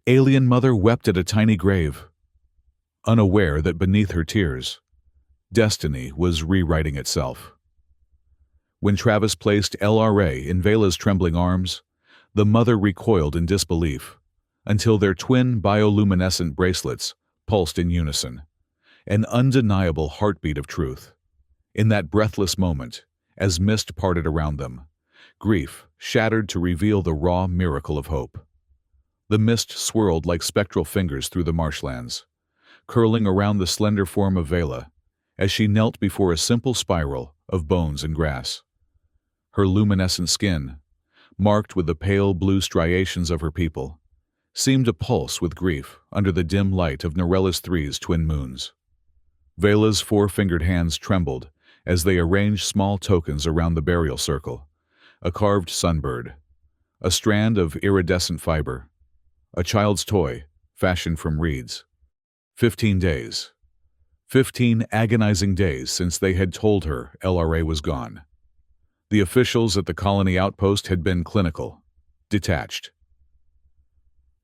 Alien mother wept at a tiny grave, unaware that beneath her tears, destiny was rewriting itself. When Travis placed LRA in Vela's trembling arms, the mother recoiled in disbelief, until their twin bioluminescent bracelets pulsed in unison, an undeniable heartbeat of truth. In that breathless moment, as mist parted around them, grief shattered to reveal the raw miracle of hope. The mist swirled like spectral fingers through the marshlands, curling around the slender form of Vela as she knelt before a simple spiral of bones and grass. Her luminescent skin, marked with the pale blue striations of her people, seemed to pulse with grief under the dim light of Norellus III's twin moons. Vela's four-fingered hands trembled as they arranged small tokens around the burial circle: a carved sunbird, a strand of iridescent fiber, a child's toy fashioned from reeds. 15 days. 15 agonizing days since they had told her LRA was gone. The officials at the colony outpost had been clinical, detached.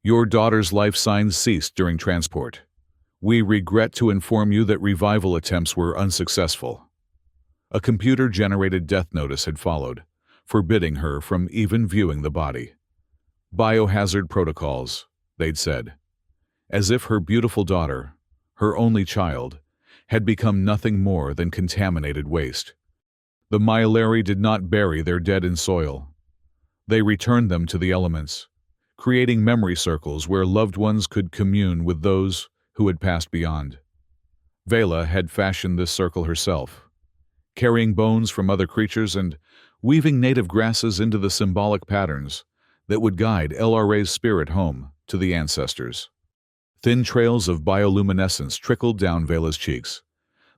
Your daughter's life signs ceased during transport. We regret to inform you that revival attempts were unsuccessful. A computer-generated death notice had followed, forbidding her from even viewing the body. Biohazard protocols, they'd said, as if her beautiful daughter, her only child, had become nothing more than contaminated waste. The Myelari did not bury their dead in soil. They returned them to the elements, creating memory circles where loved ones could commune with those who had passed beyond. Vela had fashioned this circle herself, carrying bones from other creatures and weaving native grasses into the symbolic patterns that would guide LRA's spirit home to the ancestors. Thin trails of bioluminescence trickled down Vela's cheeks,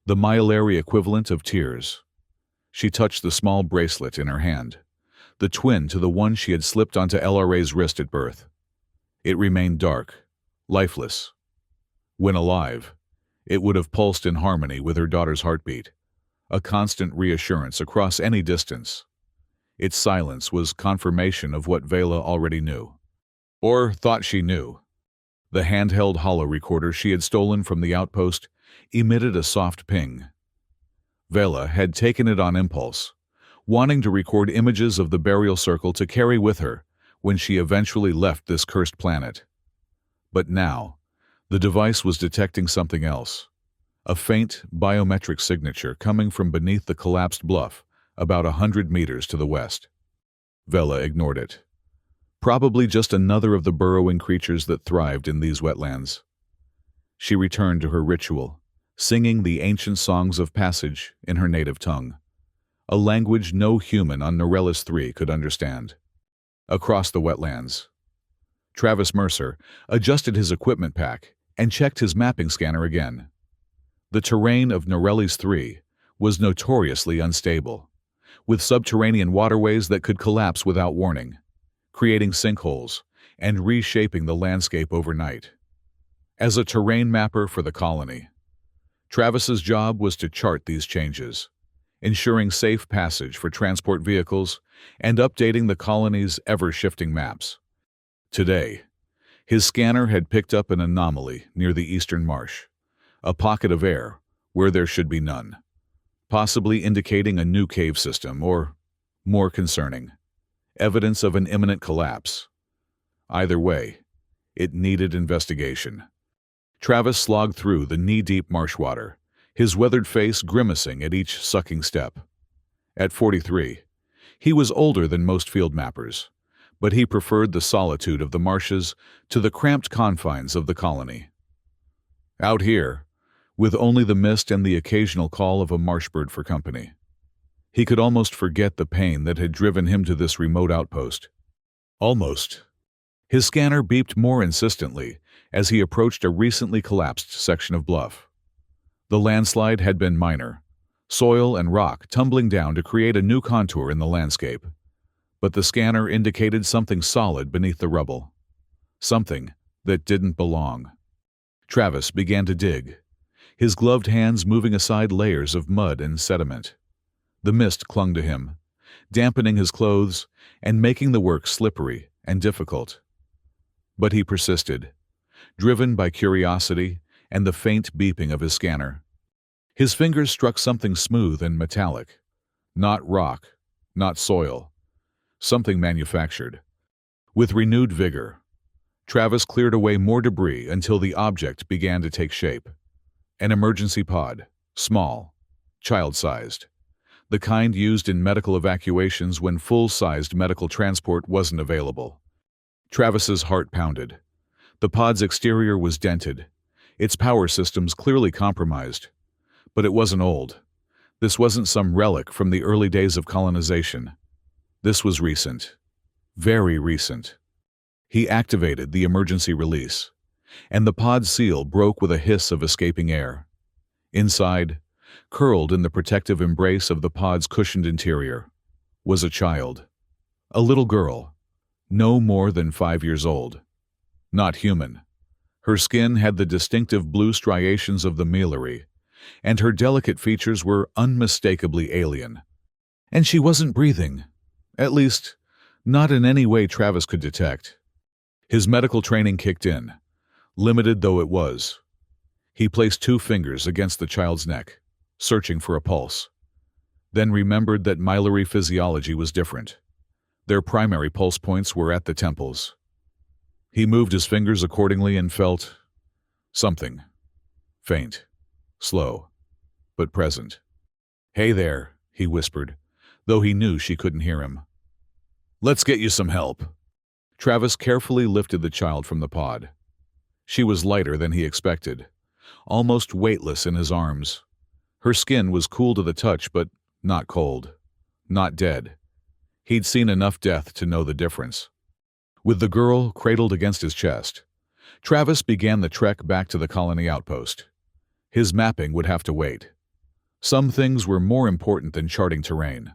the Myelari equivalent of tears. She touched the small bracelet in her hand, the twin to the one she had slipped onto LRA's wrist at birth. It remained dark, lifeless. When alive, it would have pulsed in harmony with her daughter's heartbeat, a constant reassurance across any distance. Its silence was confirmation of what Vela already knew, or thought she knew. The handheld holo recorder she had stolen from the outpost emitted a soft ping. Vela had taken it on impulse, wanting to record images of the burial circle to carry with her when she eventually left this cursed planet. But now, the device was detecting something else, a faint biometric signature coming from beneath the collapsed bluff about 100 meters to the west. Vela ignored it. Probably just another of the burrowing creatures that thrived in these wetlands. She returned to her ritual, singing the ancient songs of passage in her native tongue, a language no human on Norellus III could understand. Across the wetlands, Travis Mercer adjusted his equipment pack and checked his mapping scanner again. The terrain of Norellus III was notoriously unstable, with subterranean waterways that could collapse without warning, creating sinkholes and reshaping the landscape overnight. As a terrain mapper for the colony, Travis's job was to chart these changes, ensuring safe passage for transport vehicles and updating the colony's ever-shifting maps. Today, his scanner had picked up an anomaly near the eastern marsh, a pocket of air where there should be none, possibly indicating a new cave system or, more concerning, evidence of an imminent collapse. Either way, it needed investigation. Travis slogged through the knee-deep marsh water, his weathered face grimacing at each sucking step. At 43, he was older than most field mappers, but he preferred the solitude of the marshes to the cramped confines of the colony. Out here, with only the mist and the occasional call of a marshbird for company, he could almost forget the pain that had driven him to this remote outpost. Almost. His scanner beeped more insistently as he approached a recently collapsed section of bluff. The landslide had been minor, soil and rock tumbling down to create a new contour in the landscape. But the scanner indicated something solid beneath the rubble, something that didn't belong. Travis began to dig, his gloved hands moving aside layers of mud and sediment. The mist clung to him, dampening his clothes and making the work slippery and difficult. But he persisted, driven by curiosity and the faint beeping of his scanner. His fingers struck something smooth and metallic. Not rock, not soil. Something manufactured. With renewed vigor, Travis cleared away more debris until the object began to take shape. An emergency pod, small, child-sized. The kind used in medical evacuations when full-sized medical transport wasn't available. Travis's heart pounded. The pod's exterior was dented, its power systems clearly compromised. But it wasn't old. This wasn't some relic from the early days of colonization. This was recent. Very recent. He activated the emergency release, and the pod seal broke with a hiss of escaping air. Inside, curled in the protective embrace of the pod's cushioned interior, was a child. A little girl, no more than 5 years old. Not human. Her skin had the distinctive blue striations of the mealery, and her delicate features were unmistakably alien. And she wasn't breathing. At least, not in any way Travis could detect. His medical training kicked in, limited though it was. He placed 2 fingers against the child's neck, searching for a pulse. Then remembered that mealery physiology was different. Their primary pulse points were at the temples. He moved his fingers accordingly and felt something. Faint, slow, but present. "Hey there," he whispered, though he knew she couldn't hear him. "Let's get you some help." Travis carefully lifted the child from the pod. She was lighter than he expected, almost weightless in his arms. Her skin was cool to the touch, but not cold, not dead. He'd seen enough death to know the difference. With the girl cradled against his chest, Travis began the trek back to the colony outpost. His mapping would have to wait. Some things were more important than charting terrain.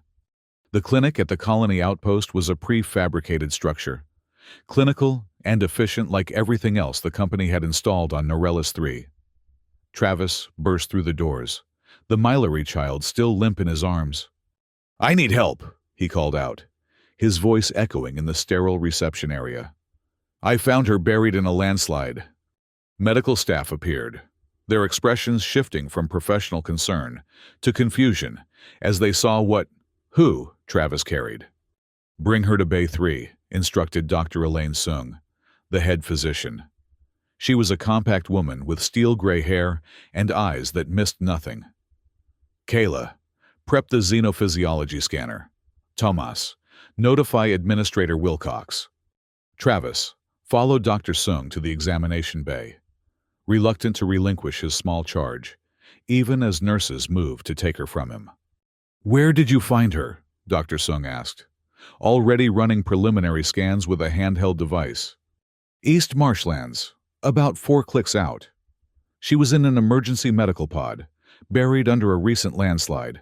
The clinic at the colony outpost was a prefabricated structure, clinical and efficient like everything else the company had installed on Norellis 3. Travis burst through the doors, the mealery child still limp in his arms. "I need help," he called out, his voice echoing in the sterile reception area. "I found her buried in a landslide." Medical staff appeared, their expressions shifting from professional concern to confusion as they saw who Travis carried. "Bring her to Bay 3, instructed Dr. Elaine Sung, the head physician. She was a compact woman with steel-gray hair and eyes that missed nothing. "Kayla, prep the xenophysiology scanner. Tomas, notify Administrator Wilcox." Travis followed Dr. Sung to the examination bay, reluctant to relinquish his small charge, even as nurses moved to take her from him. "Where did you find her?" Dr. Sung asked, already running preliminary scans with a handheld device. "East Marshlands, about 4 clicks out. She was in an emergency medical pod, buried under a recent landslide."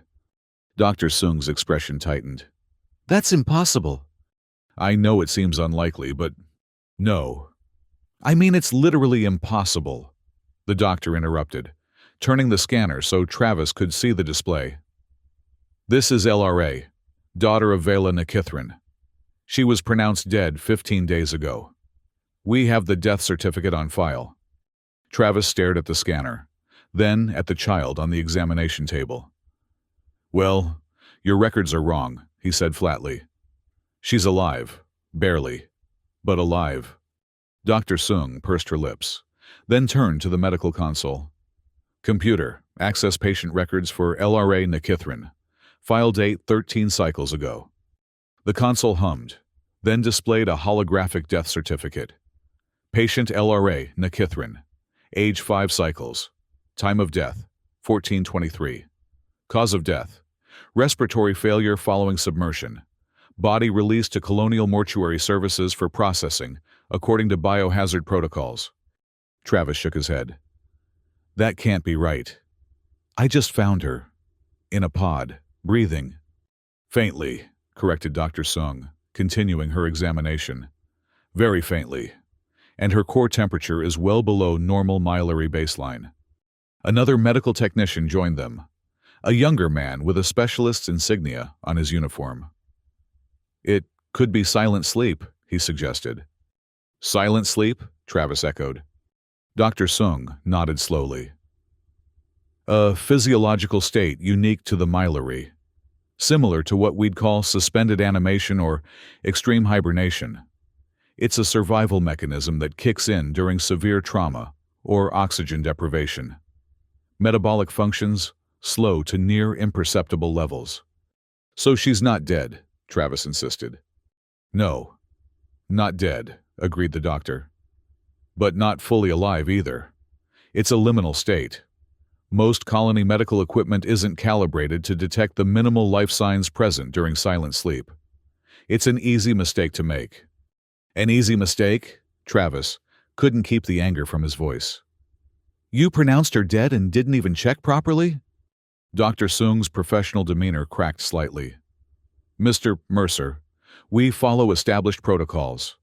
Dr. Sung's expression tightened. "That's impossible." "I know it seems unlikely, but no. I mean, it's literally impossible," the doctor interrupted, turning the scanner so Travis could see the display. "This is LRA, daughter of Vela Nikithrin. She was pronounced dead 15 days ago. We have the death certificate on file." Travis stared at the scanner, then at the child on the examination table. "Well, your records are wrong," he said flatly. "She's alive, barely, but alive." Dr. Sung pursed her lips, then turned to the medical console. "Computer, access patient records for LRA Nikithrin. File date 13 cycles ago." The console hummed, then displayed a holographic death certificate. "Patient LRA Nikithrin. Age 5 cycles. Time of death, 1423. Cause of death, respiratory failure following submersion. Body released to Colonial Mortuary Services for processing, according to biohazard protocols." Travis shook his head. "That can't be right. I just found her. In a pod, breathing." "Faintly," corrected Dr. Sung, continuing her examination. "Very faintly. And her core temperature is well below normal mealery baseline." Another medical technician joined them, a younger man with a specialist's insignia on his uniform. "It could be silent sleep," he suggested. Silent sleep? Travis echoed. Dr. Sung nodded slowly. A physiological state unique to the myelary, similar to what we'd call suspended animation or extreme hibernation. It's a survival mechanism that kicks in during severe trauma or oxygen deprivation. Metabolic functions slow to near imperceptible levels. So she's not dead, Travis insisted. No, not dead, agreed the doctor. But not fully alive either. It's a liminal state. Most colony medical equipment isn't calibrated to detect the minimal life signs present during silent sleep. It's an easy mistake to make. An easy mistake? Travis couldn't keep the anger from his voice. You pronounced her dead and didn't even check properly? Dr. Sung's professional demeanor cracked slightly. Mr. Mercer, we follow established protocols.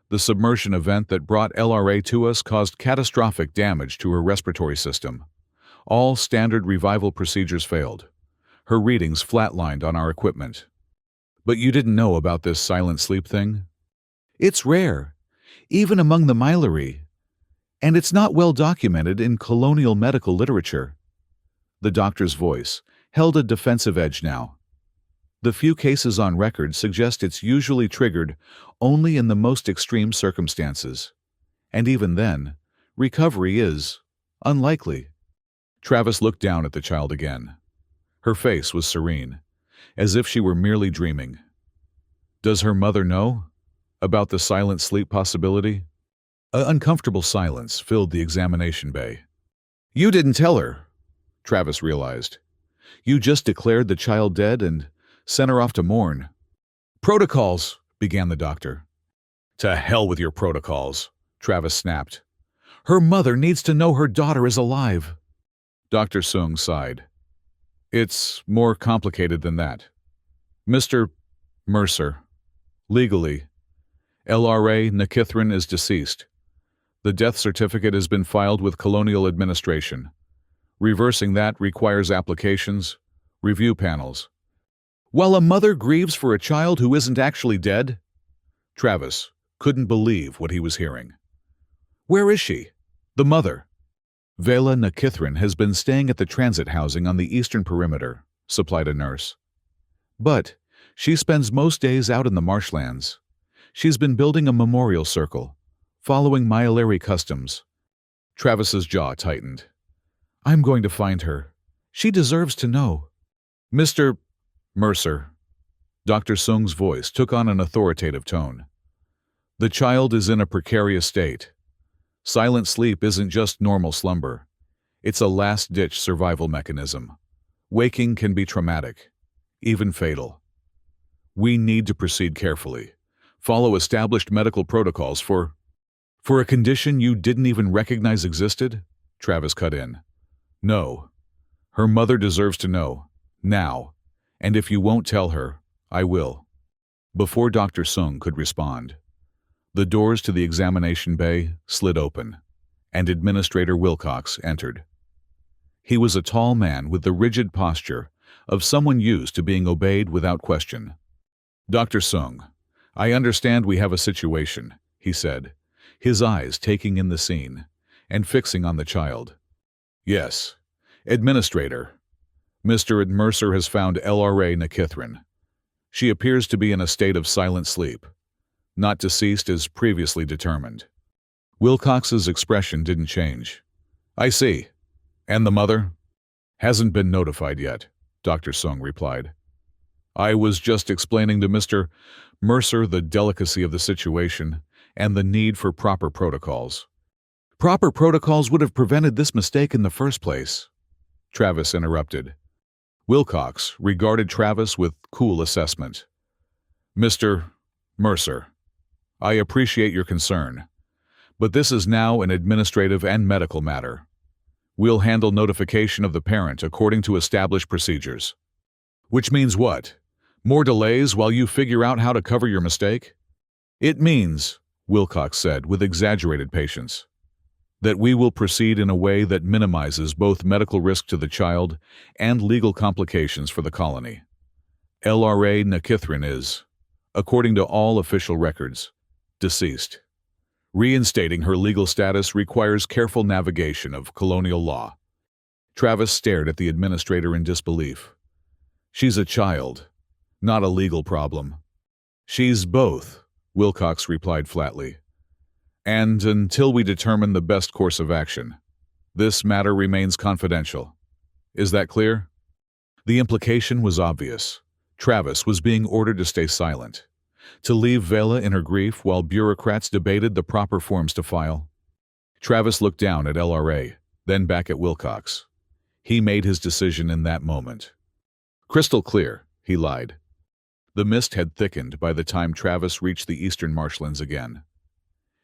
The submersion event that brought LRA to us caused catastrophic damage to her respiratory system. All standard revival procedures failed. Her readings flatlined on our equipment. But you didn't know about this silent sleep thing? It's rare, even among the myelary, and it's not well documented in colonial medical literature. The doctor's voice held a defensive edge now. The few cases on record suggest it's usually triggered only in the most extreme circumstances. And even then, recovery is unlikely. Travis looked down at the child again. Her face was serene, as if she were merely dreaming. Does her mother know about the silent sleep possibility? An uncomfortable silence filled the examination bay. You didn't tell her, Travis realized. You just declared the child dead and sent her off to mourn. Protocols, began the doctor. To hell with your protocols, Travis snapped. Her mother needs to know her daughter is alive. Dr. Sung sighed. It's more complicated than that. Mr. Mercer, legally, LRA Nikithrin is deceased. The death certificate has been filed with Colonial Administration. Reversing that requires applications, review panels. While a mother grieves for a child who isn't actually dead? Travis couldn't believe what he was hearing. Where is she? The mother. Vela Nikithrin has been staying at the transit housing on the eastern perimeter, supplied a nurse. But she spends most days out in the marshlands. She's been building a memorial circle, following myelary customs. Travis's jaw tightened. I'm going to find her. She deserves to know. Mr. Mercer. Dr. Sung's voice took on an authoritative tone. The child is in a precarious state. Silent sleep isn't just normal slumber. It's a last-ditch survival mechanism. Waking can be traumatic, even fatal. We need to proceed carefully. Follow established medical protocols for a condition you didn't even recognize existed? Travis cut in. No. Her mother deserves to know. Now. And if you won't tell her, I will. Before Dr. Sung could respond, the doors to the examination bay slid open, and Administrator Wilcox entered. He was a tall man with the rigid posture of someone used to being obeyed without question. Dr. Sung, I understand we have a situation, he said, his eyes taking in the scene and fixing on the child. Yes. Administrator, Mr. Mercer has found LRA Nikithrin. She appears to be in a state of silent sleep, not deceased as previously determined. Wilcox's expression didn't change. I see. And the mother? Hasn't been notified yet, Dr. Sung replied. I was just explaining to Mr. Mercer the delicacy of the situation and the need for proper protocols. Proper protocols would have prevented this mistake in the first place, Travis interrupted. Wilcox regarded Travis with cool assessment. Mr. Mercer, I appreciate your concern, but this is now an administrative and medical matter. We'll handle notification of the parent according to established procedures. Which means what? More delays while you figure out how to cover your mistake? It means, Wilcox said with exaggerated patience, that we will proceed in a way that minimizes both medical risk to the child and legal complications for the colony. LRA Nikithrin is, according to all official records, deceased. Reinstating her legal status requires careful navigation of colonial law. Travis stared at the administrator in disbelief. She's a child, not a legal problem. She's both, Wilcox replied flatly. And until we determine the best course of action, this matter remains confidential. Is that clear? The implication was obvious. Travis was being ordered to stay silent, to leave Vela in her grief while bureaucrats debated the proper forms to file. Travis looked down at LRA, then back at Wilcox. He made his decision in that moment. Crystal clear, he lied. The mist had thickened by the time Travis reached the eastern marshlands again.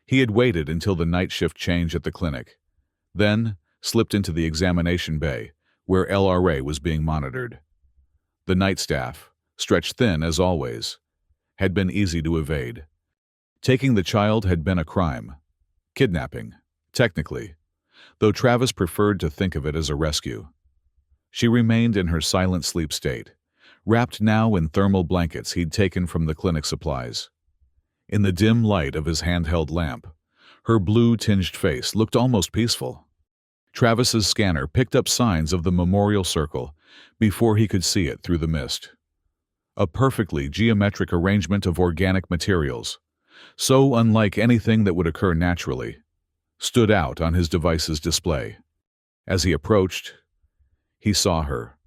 He had waited until the night shift change at the clinic, then slipped into the examination bay, where LRA was being monitored. The night staff, stretched thin as always, had been easy to evade. Taking the child had been a crime. Kidnapping, technically, though Travis preferred to think of it as a rescue. She remained in her silent sleep state, wrapped now in thermal blankets he'd taken from the clinic supplies. In the dim light of his handheld lamp, her blue-tinged face looked almost peaceful. Travis's scanner picked up signs of the memorial circle before he could see it through the mist. A perfectly geometric arrangement of organic materials, so unlike anything that would occur naturally, stood out on his device's display. As he approached, he saw her.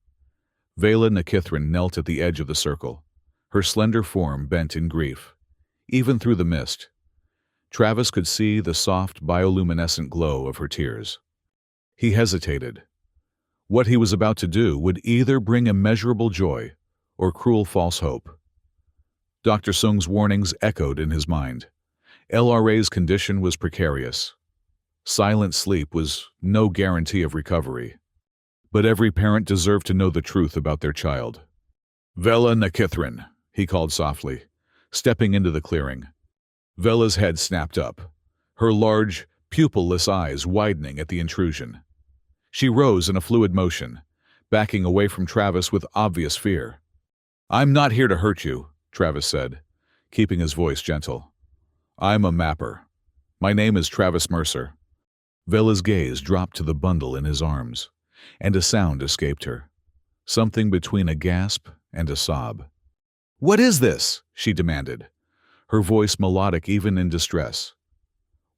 Vela Nikithrin knelt at the edge of the circle, her slender form bent in grief. Even through the mist, Travis could see the soft bioluminescent glow of her tears. He hesitated. What he was about to do would either bring immeasurable joy or cruel false hope. Dr. Sung's warnings echoed in his mind. LRA's condition was precarious. Silent sleep was no guarantee of recovery. But every parent deserved to know the truth about their child. Vela Nikithrin, he called softly, stepping into the clearing. Vela's head snapped up, her large, pupilless eyes widening at the intrusion. She rose in a fluid motion, backing away from Travis with obvious fear. "I'm not here to hurt you," Travis said, keeping his voice gentle. "I'm a mapper. My name is Travis Mercer." Vela's gaze dropped to the bundle in his arms, and a sound escaped her, something between a gasp and a sob. "What is this?" she demanded, her voice melodic even in distress.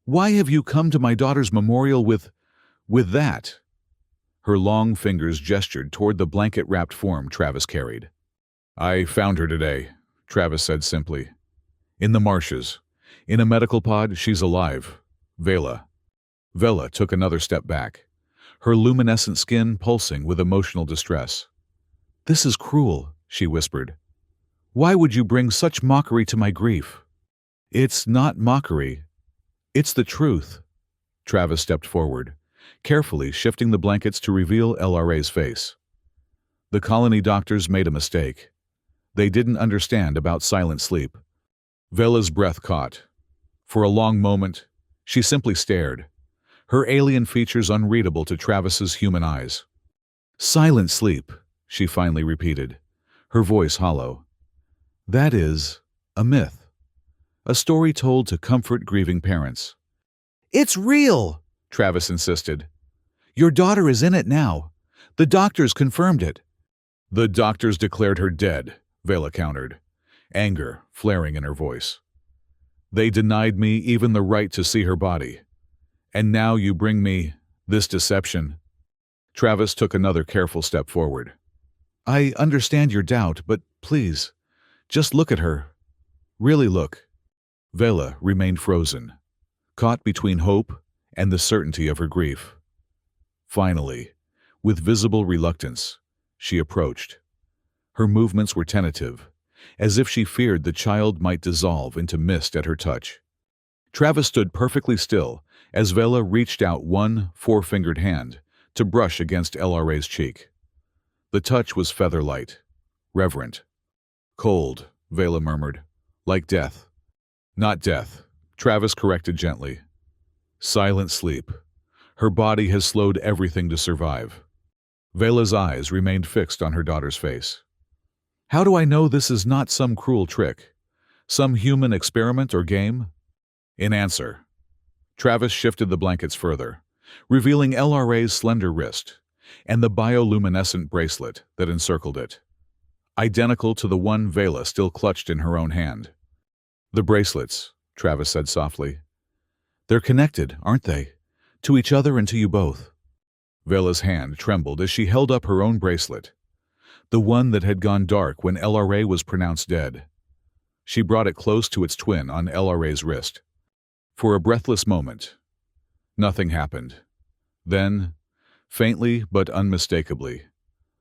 "Why have you come to my daughter's memorial with that?" Her long fingers gestured toward the blanket-wrapped form Travis carried. "I found her today," Travis said simply. "In the marshes. In a medical pod, she's alive. Vela." Vela took another step back, her luminescent skin pulsing with emotional distress. "This is cruel," she whispered. "Why would you bring such mockery to my grief?" "It's not mockery. It's the truth." Travis stepped forward, carefully shifting the blankets to reveal LRA's face. The colony doctors made a mistake. They didn't understand about silent sleep. Vela's breath caught. For a long moment, she simply stared, her alien features unreadable to Travis's human eyes. "Silent sleep," she finally repeated, her voice hollow. "That is a myth. A story told to comfort grieving parents." "It's real," Travis insisted. "Your daughter is in it now. The doctors confirmed it." "The doctors declared her dead," Vela countered, anger flaring in her voice. "They denied me even the right to see her body. And now you bring me this deception." Travis took another careful step forward. "I understand your doubt, but please, just look at her. Really look." Vela remained frozen, caught between hope and the certainty of her grief. Finally, with visible reluctance, she approached. Her movements were tentative, as if she feared the child might dissolve into mist at her touch. Travis stood perfectly still as Vela reached out one four-fingered hand to brush against LRA's cheek. The touch was feather-light, reverent. "Cold," Vela murmured, "like death." "Not death," Travis corrected gently. "Silent sleep. Her body has slowed everything to survive." Vela's eyes remained fixed on her daughter's face. "How do I know this is not some cruel trick? Some human experiment or game?" In answer, Travis shifted the blankets further, revealing LRA's slender wrist and the bioluminescent bracelet that encircled it, identical to the one Vela still clutched in her own hand. "The bracelets," Travis said softly. "They're connected, aren't they? To each other and to you both." Vela's hand trembled as she held up her own bracelet, the one that had gone dark when LRA was pronounced dead. She brought it close to its twin on LRA's wrist. For a breathless moment, nothing happened. Then, faintly but unmistakably,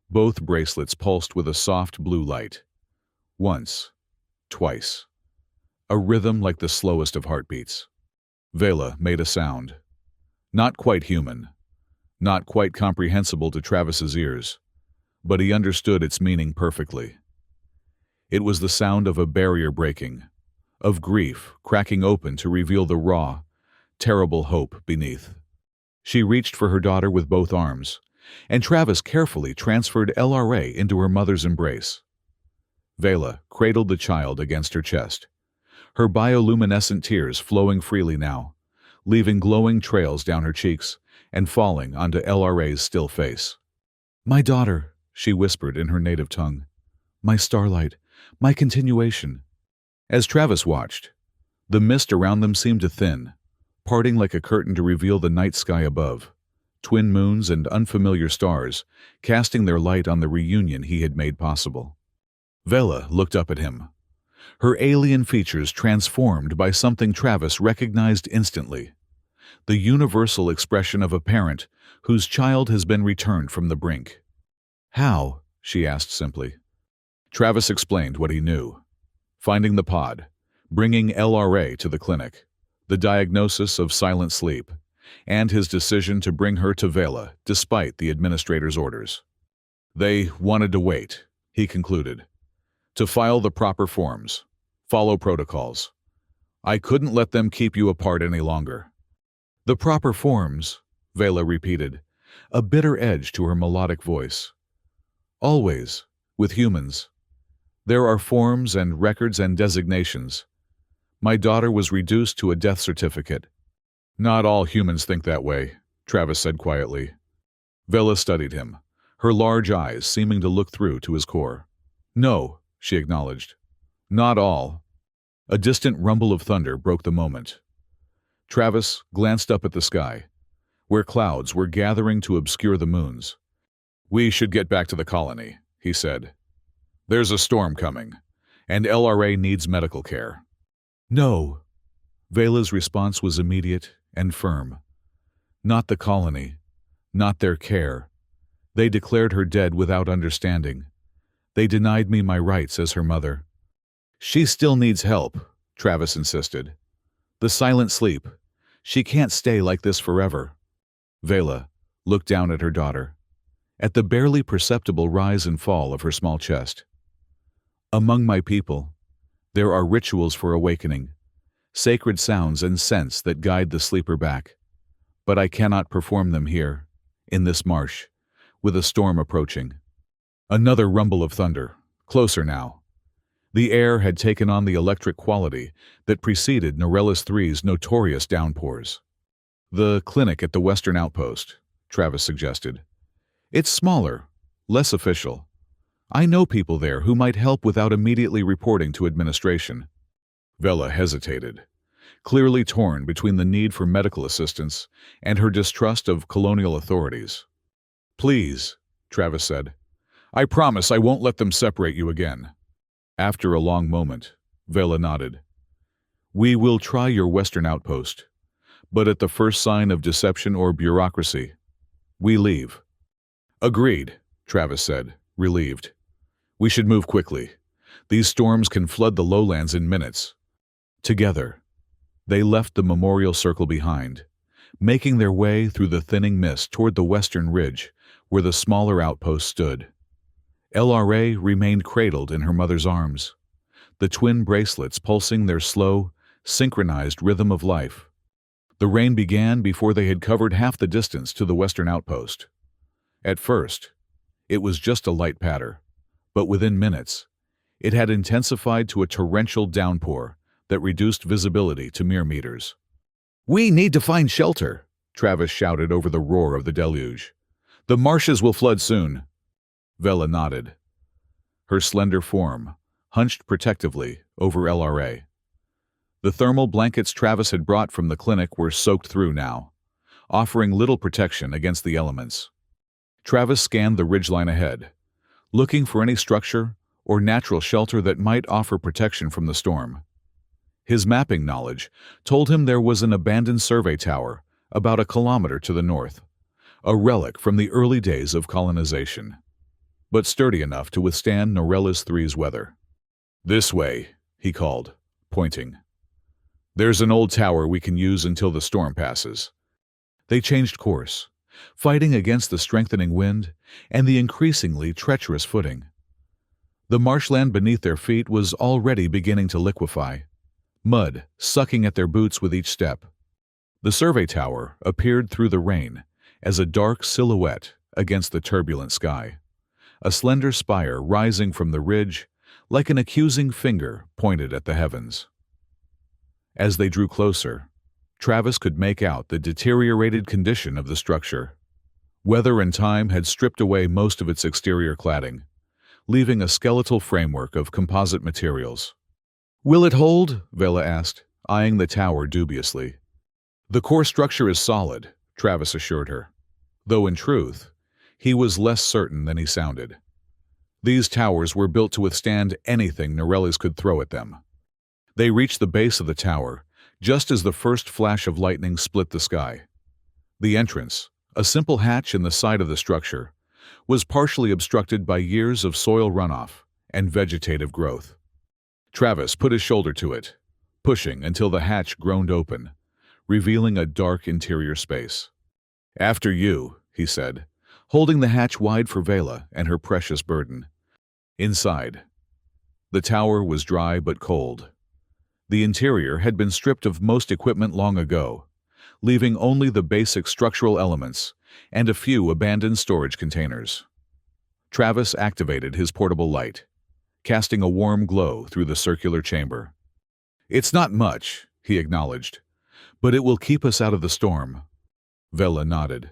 both bracelets pulsed with a soft blue light. Once, twice. A rhythm like the slowest of heartbeats. Vela made a sound. Not quite human, not quite comprehensible to Travis's ears, but he understood its meaning perfectly. It was the sound of a barrier breaking, of grief cracking open to reveal the raw, terrible hope beneath. She reached for her daughter with both arms, and Travis carefully transferred LRA into her mother's embrace. Vela cradled the child against her chest, her bioluminescent tears flowing freely now, leaving glowing trails down her cheeks and falling onto LRA's still face. "My daughter," she whispered in her native tongue. "My starlight, my continuation." As Travis watched, the mist around them seemed to thin, parting like a curtain to reveal the night sky above, twin moons and unfamiliar stars casting their light on the reunion he had made possible. Vela looked up at him, her alien features transformed by something Travis recognized instantly, the universal expression of a parent whose child has been returned from the brink. "How?" she asked simply. Travis explained what he knew. Finding the pod, bringing LRA to the clinic, the diagnosis of silent sleep, and his decision to bring her to Vela despite the administrator's orders. "They wanted to wait," he concluded, "to file the proper forms, follow protocols. I couldn't let them keep you apart any longer." "The proper forms," Vela repeated, a bitter edge to her melodic voice. "Always, with humans. There are forms and records and designations. My daughter was reduced to a death certificate." "Not all humans think that way," Travis said quietly. Vela studied him, her large eyes seeming to look through to his core. "No," she acknowledged. "Not all." A distant rumble of thunder broke the moment. Travis glanced up at the sky, where clouds were gathering to obscure the moons. "We should get back to the colony," he said. "There's a storm coming, and LRA needs medical care." "No." Vela's response was immediate and firm. "Not the colony, not their care. They declared her dead without understanding. They denied me my rights as her mother." "She still needs help," Travis insisted. "The silent sleep. She can't stay like this forever." Vela looked down at her daughter, at the barely perceptible rise and fall of her small chest. "Among my people, there are rituals for awakening, sacred sounds and scents that guide the sleeper back. But I cannot perform them here, in this marsh, with a storm approaching." Another rumble of thunder, closer now. The air had taken on the electric quality that preceded Norellis III's notorious downpours. "The clinic at the Western Outpost," Travis suggested. "It's smaller, less official. I know people there who might help without immediately reporting to administration." Vela hesitated, clearly torn between the need for medical assistance and her distrust of colonial authorities. "Please," Travis said. "I promise I won't let them separate you again." After a long moment, Vela nodded. "We will try your Western Outpost, but at the first sign of deception or bureaucracy, we leave." "Agreed," Travis said, relieved. "We should move quickly. These storms can flood the lowlands in minutes." Together, they left the memorial circle behind, making their way through the thinning mist toward the western ridge where the smaller outpost stood. LRA remained cradled in her mother's arms, the twin bracelets pulsing their slow, synchronized rhythm of life. The rain began before they had covered half the distance to the western outpost. At first, it was just a light patter, but within minutes, it had intensified to a torrential downpour that reduced visibility to mere meters. "We need to find shelter," Travis shouted over the roar of the deluge. "The marshes will flood soon." Vela nodded, her slender form hunched protectively over LRA. The thermal blankets Travis had brought from the clinic were soaked through now, offering little protection against the elements. Travis scanned the ridgeline ahead, looking for any structure or natural shelter that might offer protection from the storm. His mapping knowledge told him there was an abandoned survey tower about a kilometer to the north, a relic from the early days of colonization, but sturdy enough to withstand Norella's 3's weather. "This way," he called, pointing. "There's an old tower we can use until the storm passes." They changed course, fighting against the strengthening wind and the increasingly treacherous footing. The marshland beneath their feet was already beginning to liquefy, mud sucking at their boots with each step. The survey tower appeared through the rain as a dark silhouette against the turbulent sky, a slender spire rising from the ridge like an accusing finger pointed at the heavens. As they drew closer, Travis could make out the deteriorated condition of the structure. Weather and time had stripped away most of its exterior cladding, leaving a skeletal framework of composite materials. "Will it hold?" Vela asked, eyeing the tower dubiously. "The core structure is solid," Travis assured her, though in truth, he was less certain than he sounded. These towers were built to withstand anything Norellis could throw at them. They reached the base of the tower just as the first flash of lightning split the sky. The entrance, a simple hatch in the side of the structure, was partially obstructed by years of soil runoff and vegetative growth. Travis put his shoulder to it, pushing until the hatch groaned open, revealing a dark interior space. "After you," he said, holding the hatch wide for Vela and her precious burden. Inside, the tower was dry but cold. The interior had been stripped of most equipment long ago, leaving only the basic structural elements and a few abandoned storage containers. Travis activated his portable light, casting a warm glow through the circular chamber. "It's not much," he acknowledged, "but it will keep us out of the storm." Vela nodded,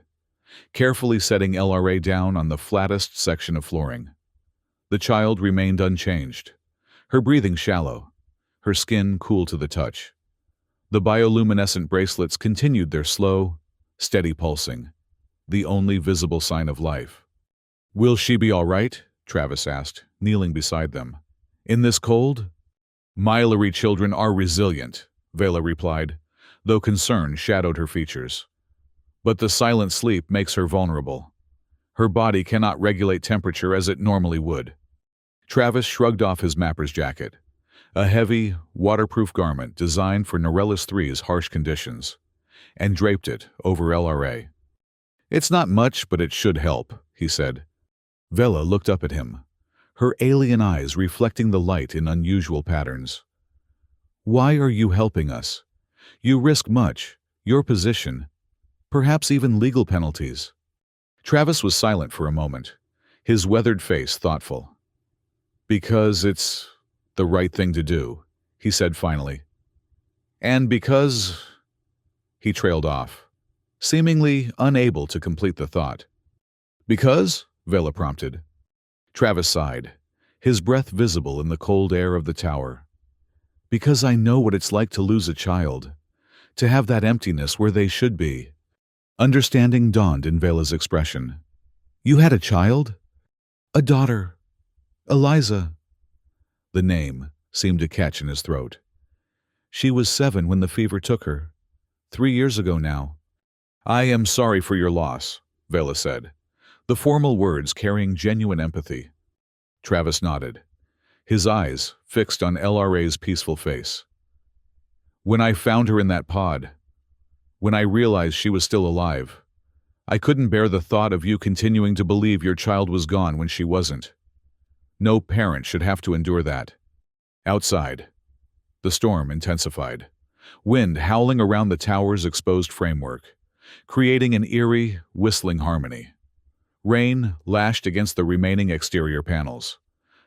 carefully setting LRA down on the flattest section of flooring. The child remained unchanged, her breathing shallow, her skin cool to the touch. The bioluminescent bracelets continued their slow, steady pulsing, the only visible sign of life. "Will she be all right?" Travis asked, kneeling beside them. "In this cold?" "Mylari children are resilient," Vela replied, though concern shadowed her features. "But the silent sleep makes her vulnerable. Her body cannot regulate temperature as it normally would." Travis shrugged off his mapper's jacket, a heavy, waterproof garment designed for Norellis 3's harsh conditions, and draped it over LRA. "It's not much, but it should help," he said. Vela looked up at him, her alien eyes reflecting the light in unusual patterns. "Why are you helping us? You risk much, your position, perhaps even legal penalties." Travis was silent for a moment, his weathered face thoughtful. "Because it's the right thing to do," he said finally. "And because—" He trailed off, seemingly unable to complete the thought. "Because?" Vela prompted. Travis sighed, his breath visible in the cold air of the tower. "Because I know what it's like to lose a child, to have that emptiness where they should be." Understanding dawned in Vela's expression. "You had a child? A daughter. Eliza." The name seemed to catch in his throat. "She was 7 when the fever took her. 3 years ago now." "I am sorry for your loss," Vela said, the formal words carrying genuine empathy. Travis nodded, his eyes fixed on LRA's peaceful face. "When I found her in that pod, when I realized she was still alive, I couldn't bear the thought of you continuing to believe your child was gone when she wasn't. No parent should have to endure that." Outside, the storm intensified, wind howling around the tower's exposed framework, creating an eerie, whistling harmony. Rain lashed against the remaining exterior panels,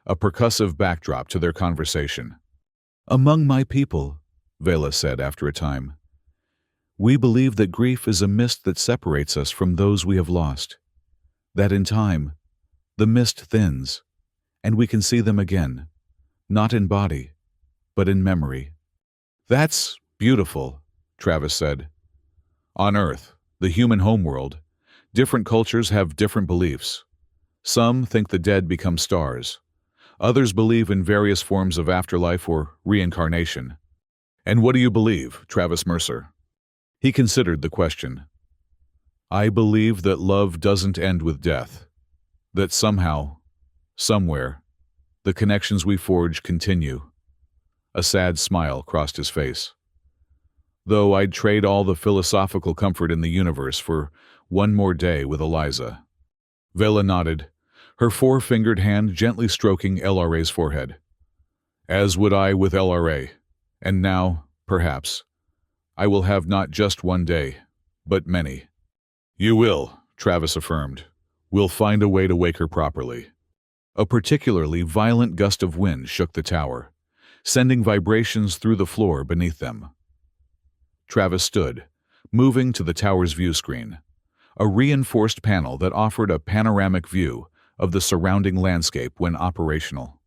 a percussive backdrop to their conversation. "Among my people," Vela said after a time, We believe that grief is a mist that separates us from those we have lost, that in time, the mist thins, and we can see them again, not in body, but in memory. That's beautiful, Travis said. On Earth, the human homeworld, different cultures have different beliefs. Some think the dead become stars. Others believe in various forms of afterlife or reincarnation. And what do you believe, Travis Mercer? He considered the question. I believe that love doesn't end with death, that somehow, somewhere, the connections we forge continue. A sad smile crossed his face. Though I'd trade all the philosophical comfort in the universe for one more day with Eliza. Vela nodded, her four-fingered hand gently stroking LRA's forehead. As would I with LRA. And now, perhaps, I will have not just one day, but many. You will, Travis affirmed. We'll find a way to wake her properly. A particularly violent gust of wind shook the tower, sending vibrations through the floor beneath them. Travis stood, moving to the tower's view screen, a reinforced panel that offered a panoramic view of the surrounding landscape when operational.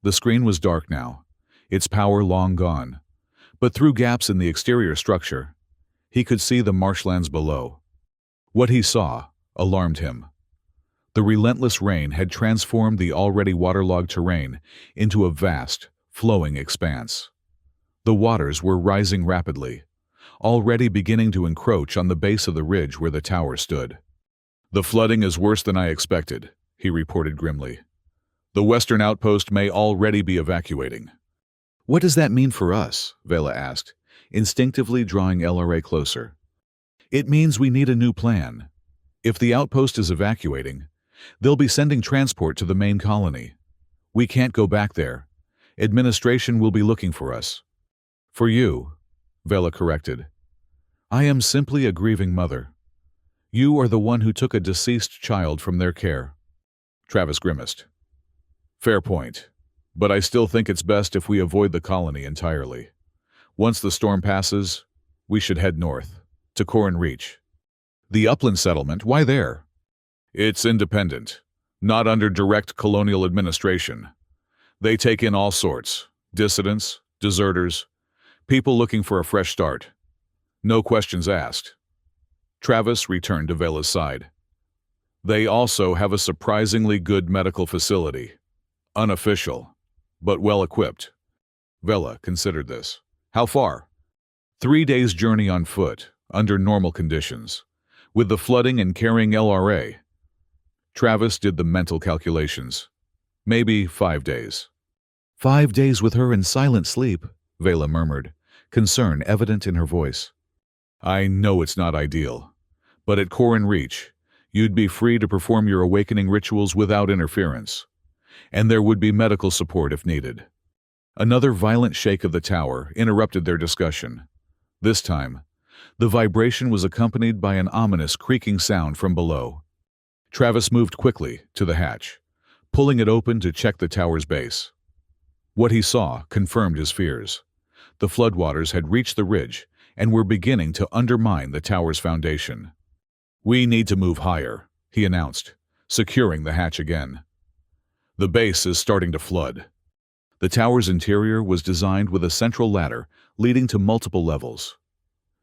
The screen was dark now, its power long gone, but through gaps in the exterior structure, he could see the marshlands below. What he saw alarmed him. The relentless rain had transformed the already waterlogged terrain into a vast, flowing expanse. The waters were rising rapidly, already beginning to encroach on the base of the ridge where the tower stood. The flooding is worse than I expected, he reported grimly. The western outpost may already be evacuating. What does that mean for us? Vela asked, instinctively drawing LRA closer. It means we need a new plan. If the outpost is evacuating, they'll be sending transport to the main colony. We can't go back there. Administration will be looking for us. For you, Vela corrected. I am simply a grieving mother. You are the one who took a deceased child from their care. Travis grimaced. Fair point, but I still think it's best if we avoid the colony entirely. Once the storm passes, we should head north, to Corin Reach. The upland settlement, why there? It's independent, not under direct colonial administration. They take in all sorts, dissidents, deserters, people looking for a fresh start. No questions asked. Travis returned to Vela's side. They also have a surprisingly good medical facility. Unofficial, but well-equipped. Vela considered this. How far? 3 days' journey on foot, under normal conditions. With the flooding and carrying LRA. Travis did the mental calculations. Maybe 5 days. 5 days with her in silent sleep, Vela murmured, concern evident in her voice. I know it's not ideal, but at Corin Reach, you'd be free to perform your awakening rituals without interference, and there would be medical support if needed. Another violent shake of the tower interrupted their discussion. This time, the vibration was accompanied by an ominous creaking sound from below. Travis moved quickly to the hatch, pulling it open to check the tower's base. What he saw confirmed his fears. The floodwaters had reached the ridge and were beginning to undermine the tower's foundation. We need to move higher, he announced, securing the hatch again. The base is starting to flood. The tower's interior was designed with a central ladder leading to multiple levels.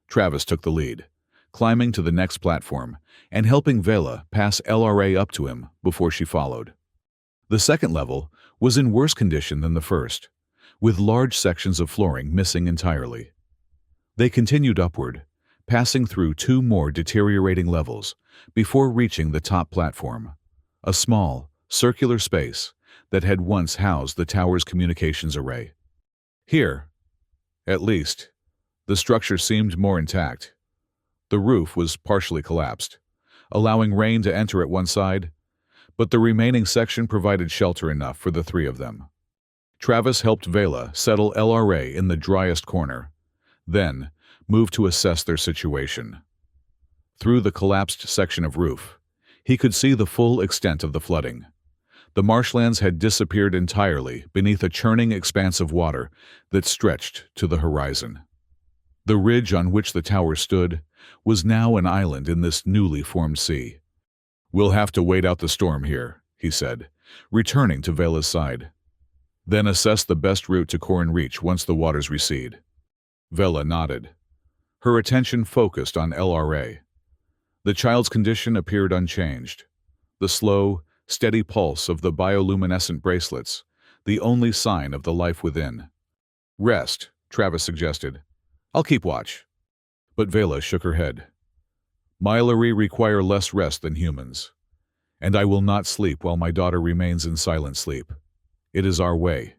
Travis took the lead, climbing to the next platform and helping Vela pass LRA up to him before she followed. The second level was in worse condition than the first, with large sections of flooring missing entirely. They continued upward, passing through 2 more deteriorating levels before reaching the top platform, a small, circular space that had once housed the tower's communications array. Here, at least, the structure seemed more intact. The roof was partially collapsed, allowing rain to enter at one side, but the remaining section provided shelter enough for the 3 of them. Travis helped Vela settle LRA in the driest corner, then moved to assess their situation. Through the collapsed section of roof, he could see the full extent of the flooding. The marshlands had disappeared entirely beneath a churning expanse of water that stretched to the horizon. The ridge on which the tower stood was now an island in this newly formed sea. "We'll have to wait out the storm here," he said, returning to Vela's side. "Then assess the best route to Corin Reach once the waters recede." Vela nodded. Her attention focused on LRA. The child's condition appeared unchanged. The slow, steady pulse of the bioluminescent bracelets, the only sign of the life within. "Rest," Travis suggested. "I'll keep watch." But Vela shook her head. "Myleri require less rest than humans, and I will not sleep while my daughter remains in silent sleep. It is our way."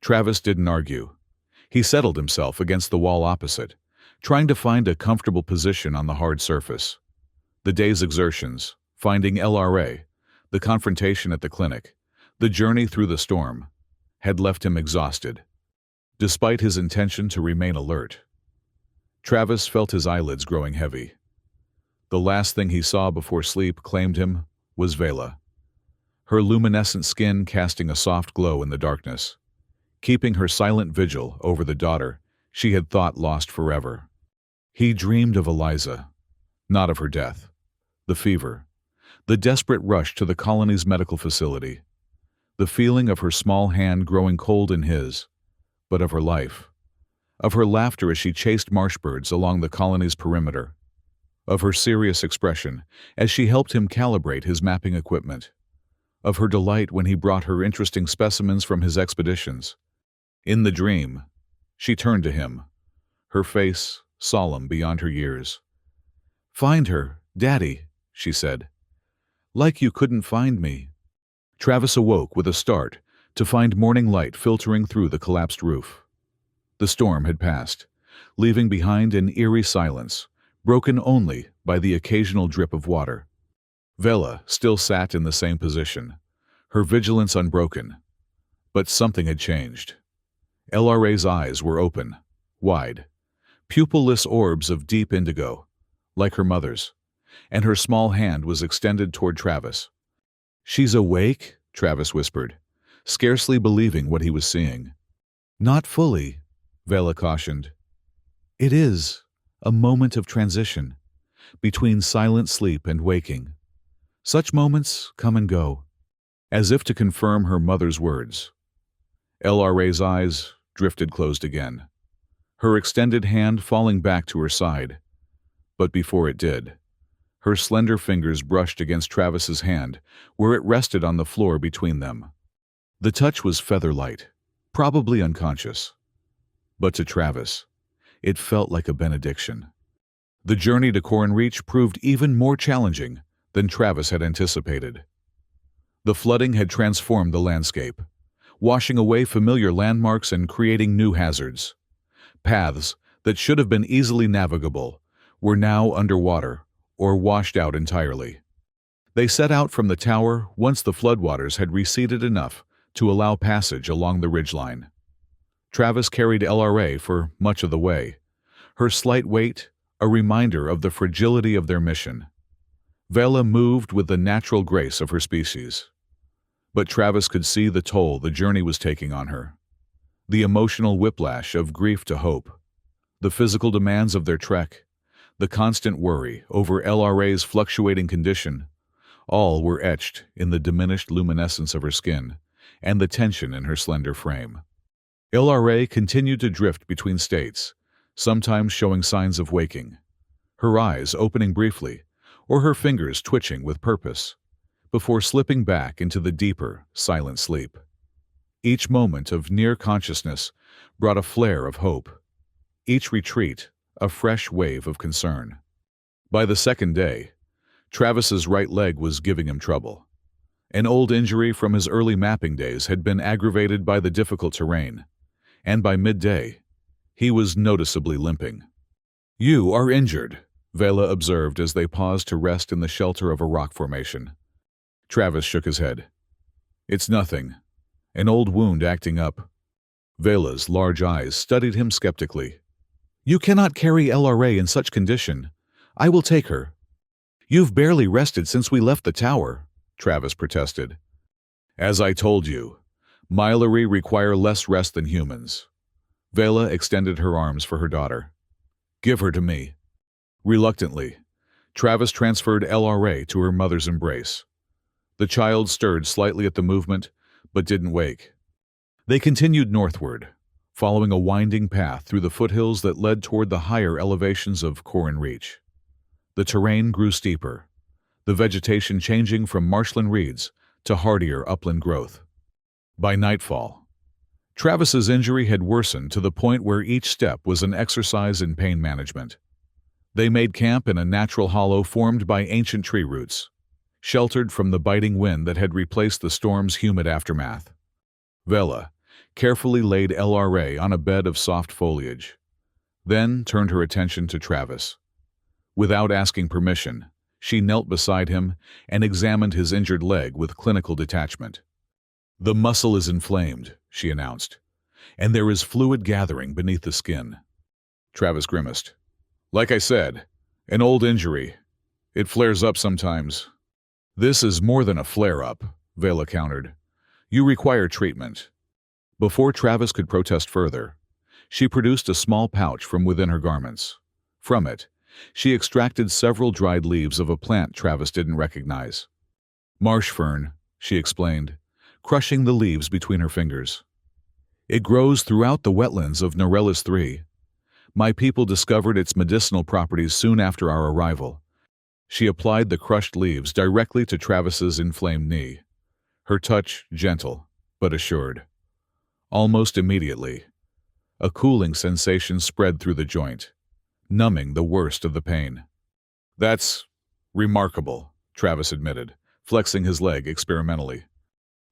Travis didn't argue. He settled himself against the wall opposite, trying to find a comfortable position on the hard surface. The day's exertions, finding LRA, the confrontation at the clinic, the journey through the storm, had left him exhausted, despite his intention to remain alert. Travis felt his eyelids growing heavy. The last thing he saw before sleep claimed him was Vela, her luminescent skin casting a soft glow in the darkness, keeping her silent vigil over the daughter she had thought lost forever. He dreamed of Eliza, not of her death, the fever, the desperate rush to the colony's medical facility, the feeling of her small hand growing cold in his, but of her life, of her laughter as she chased marshbirds along the colony's perimeter, of her serious expression as she helped him calibrate his mapping equipment, of her delight when he brought her interesting specimens from his expeditions. In the dream, she turned to him, her face solemn beyond her years. "Find her, Daddy," she said. "Like you couldn't find me." Travis awoke with a start to find morning light filtering through the collapsed roof. The storm had passed, leaving behind an eerie silence, broken only by the occasional drip of water. Vela still sat in the same position, her vigilance unbroken. But something had changed. LRA's eyes were open, wide, pupilless orbs of deep indigo, like her mother's, and her small hand was extended toward Travis. "She's awake?" Travis whispered, scarcely believing what he was seeing. "Not fully," Vela cautioned. "It is a moment of transition, between silent sleep and waking. Such moments come and go." As if to confirm her mother's words, LRA's eyes drifted closed again, her extended hand falling back to her side. But before it did, her slender fingers brushed against Travis's hand where it rested on the floor between them. The touch was feather-light, probably unconscious. But to Travis, it felt like a benediction. The journey to Corin Reach proved even more challenging than Travis had anticipated. The flooding had transformed the landscape, washing away familiar landmarks and creating new hazards. Paths that should have been easily navigable were now underwater or washed out entirely. They set out from the tower once the floodwaters had receded enough to allow passage along the ridgeline. Travis carried LRA for much of the way, her slight weight a reminder of the fragility of their mission. Vela moved with the natural grace of her species. But Travis could see the toll the journey was taking on her. The emotional whiplash of grief to hope, the physical demands of their trek, the constant worry over LRA's fluctuating condition, all were etched in the diminished luminescence of her skin and the tension in her slender frame. LRA continued to drift between states, sometimes showing signs of waking, her eyes opening briefly or her fingers twitching with purpose, before slipping back into the deeper, silent sleep. Each moment of near consciousness brought a flare of hope. Each retreat, a fresh wave of concern. By the second day, Travis's right leg was giving him trouble. An old injury from his early mapping days had been aggravated by the difficult terrain, and by midday, he was noticeably limping. "You are injured," Vela observed as they paused to rest in the shelter of a rock formation. Travis shook his head. "It's nothing. An old wound acting up." Vela's large eyes studied him skeptically. "You cannot carry LRA in such condition. I will take her." "You've barely rested since we left the tower," Travis protested. "As I told you, Myleri require less rest than humans." Vela extended her arms for her daughter. Give her to me. Reluctantly, Travis transferred LRA to her mother's embrace. The child stirred slightly at the movement, but didn't wake. They continued northward, following a winding path through the foothills that led toward the higher elevations of Corin Reach. The terrain grew steeper, the vegetation changing from marshland reeds to hardier upland growth. By nightfall, Travis's injury had worsened to the point where each step was an exercise in pain management. They made camp in a natural hollow formed by ancient tree roots, sheltered from the biting wind that had replaced the storm's humid aftermath. Vela carefully laid LRA on a bed of soft foliage, then turned her attention to Travis. Without asking permission, she knelt beside him and examined his injured leg with clinical detachment. "The muscle is inflamed," she announced, "and there is fluid gathering beneath the skin." Travis grimaced. "Like I said, an old injury. It flares up sometimes." "This is more than a flare-up," Vela countered. "You require treatment." Before Travis could protest further, she produced a small pouch from within her garments. From it, she extracted several dried leaves of a plant Travis didn't recognize. "Marsh fern," she explained, crushing the leaves between her fingers. "It grows throughout the wetlands of Norellis 3. My people discovered its medicinal properties soon after our arrival." She applied the crushed leaves directly to Travis's inflamed knee, her touch gentle but assured. Almost immediately, a cooling sensation spread through the joint, numbing the worst of the pain. "That's remarkable," Travis admitted, flexing his leg experimentally.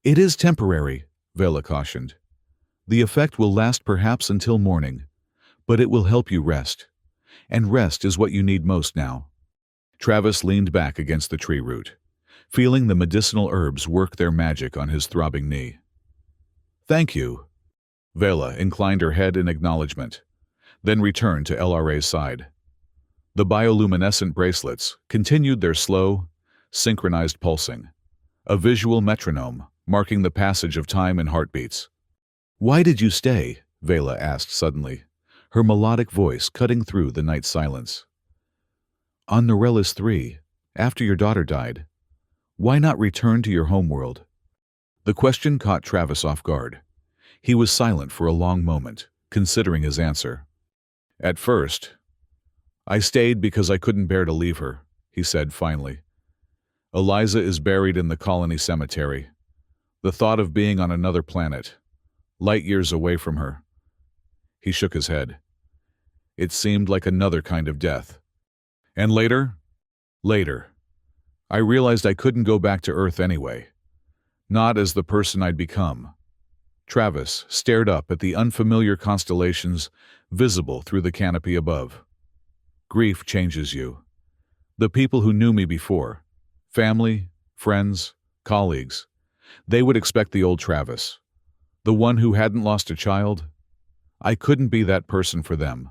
"It is temporary," Vela cautioned. "The effect will last perhaps until morning, but it will help you rest. And rest is what you need most now." Travis leaned back against the tree root, feeling the medicinal herbs work their magic on his throbbing knee. "Thank you." Vela inclined her head in acknowledgement, then returned to LRA's side. The bioluminescent bracelets continued their slow, synchronized pulsing, a visual metronome marking the passage of time and heartbeats. "Why did you stay?" Vela asked suddenly, her melodic voice cutting through the night silence. "On Norellis 3, after your daughter died. Why not return to your homeworld?" The question caught Travis off guard. He was silent for a long moment, considering his answer. "At first, I stayed because I couldn't bear to leave her," he said finally. "Eliza is buried in the colony cemetery. The thought of being on another planet, light years away from her." He shook his head. "It seemed like another kind of death. And later, I realized I couldn't go back to Earth anyway. Not as the person I'd become." Travis stared up at the unfamiliar constellations visible through the canopy above. "Grief changes you. The people who knew me before, family, friends, colleagues, they would expect the old Travis, the one who hadn't lost a child. I couldn't be that person for them."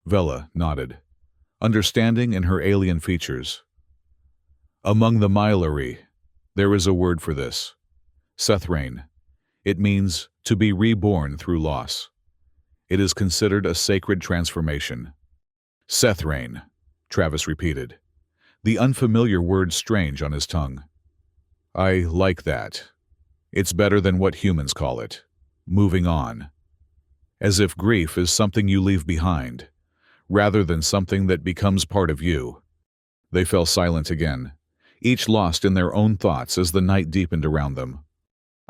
Vela nodded, understanding in her alien features. "Among the Mylari, there is a word for this. Sethrain. It means to be reborn through loss. It is considered a sacred transformation." "Sethrain," Travis repeated, the unfamiliar word strange on his tongue. "I like that. It's better than what humans call it. Moving on. As if grief is something you leave behind, rather than something that becomes part of you." They fell silent again, each lost in their own thoughts as the night deepened around them.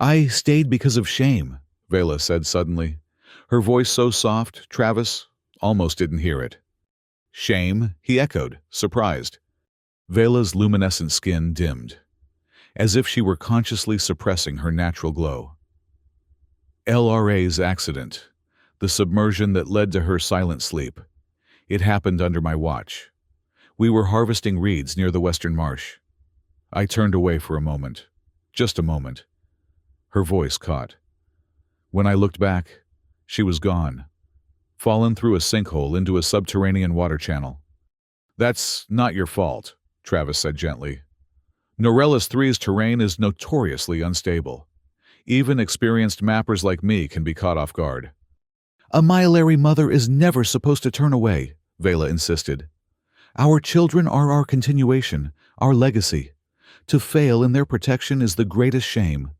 "I stayed because of shame," Vela said suddenly, her voice so soft Travis almost didn't hear it. "Shame?" he echoed, surprised. Vela's luminescent skin dimmed, as if she were consciously suppressing her natural glow. "LRA's accident, the submersion that led to her silent sleep. It happened under my watch. We were harvesting reeds near the western marsh. I turned away for a moment. Just a moment." Her voice caught. "When I looked back, she was gone, fallen through a sinkhole into a subterranean water channel." "That's not your fault," Travis said gently. "Norellis 3's terrain is notoriously unstable. Even experienced mappers like me can be caught off guard." "A Mylari mother is never supposed to turn away," Vela insisted. Our children are our continuation, our legacy. To fail in their protection is the greatest shame.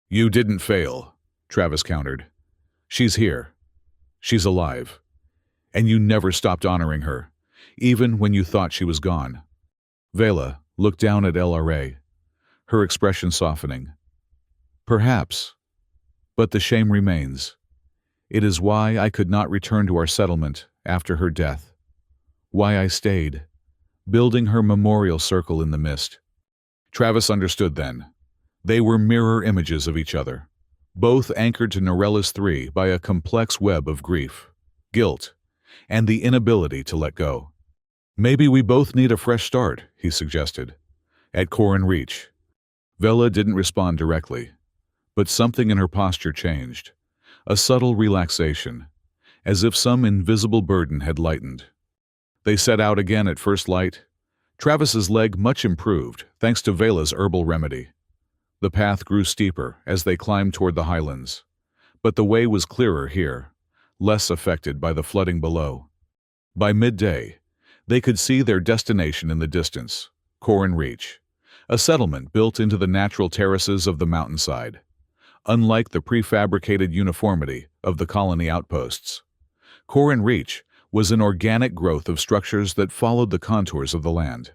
You didn't fail, Travis countered. She's here. She's alive. And you never stopped honoring her, even when you thought she was gone. Vela looked down at LRA, her expression softening. Perhaps, but the shame remains. It is why I could not return to our settlement after her death. Why I stayed, building her memorial circle in the mist. Travis understood then. They were mirror images of each other, both anchored to Norella's 3 by a complex web of grief, guilt, and the inability to let go. Maybe we both need a fresh start, he suggested. At Corin Reach. Vela didn't respond directly, but something in her posture changed. A subtle relaxation, as if some invisible burden had lightened. They set out again at first light. Travis's leg much improved, thanks to Vela's herbal remedy. The path grew steeper as they climbed toward the highlands, but the way was clearer here, less affected by the flooding below. By midday, they could see their destination in the distance, Corin Reach, a settlement built into the natural terraces of the mountainside. Unlike the prefabricated uniformity of the colony outposts, Corin Reach was an organic growth of structures that followed the contours of the land,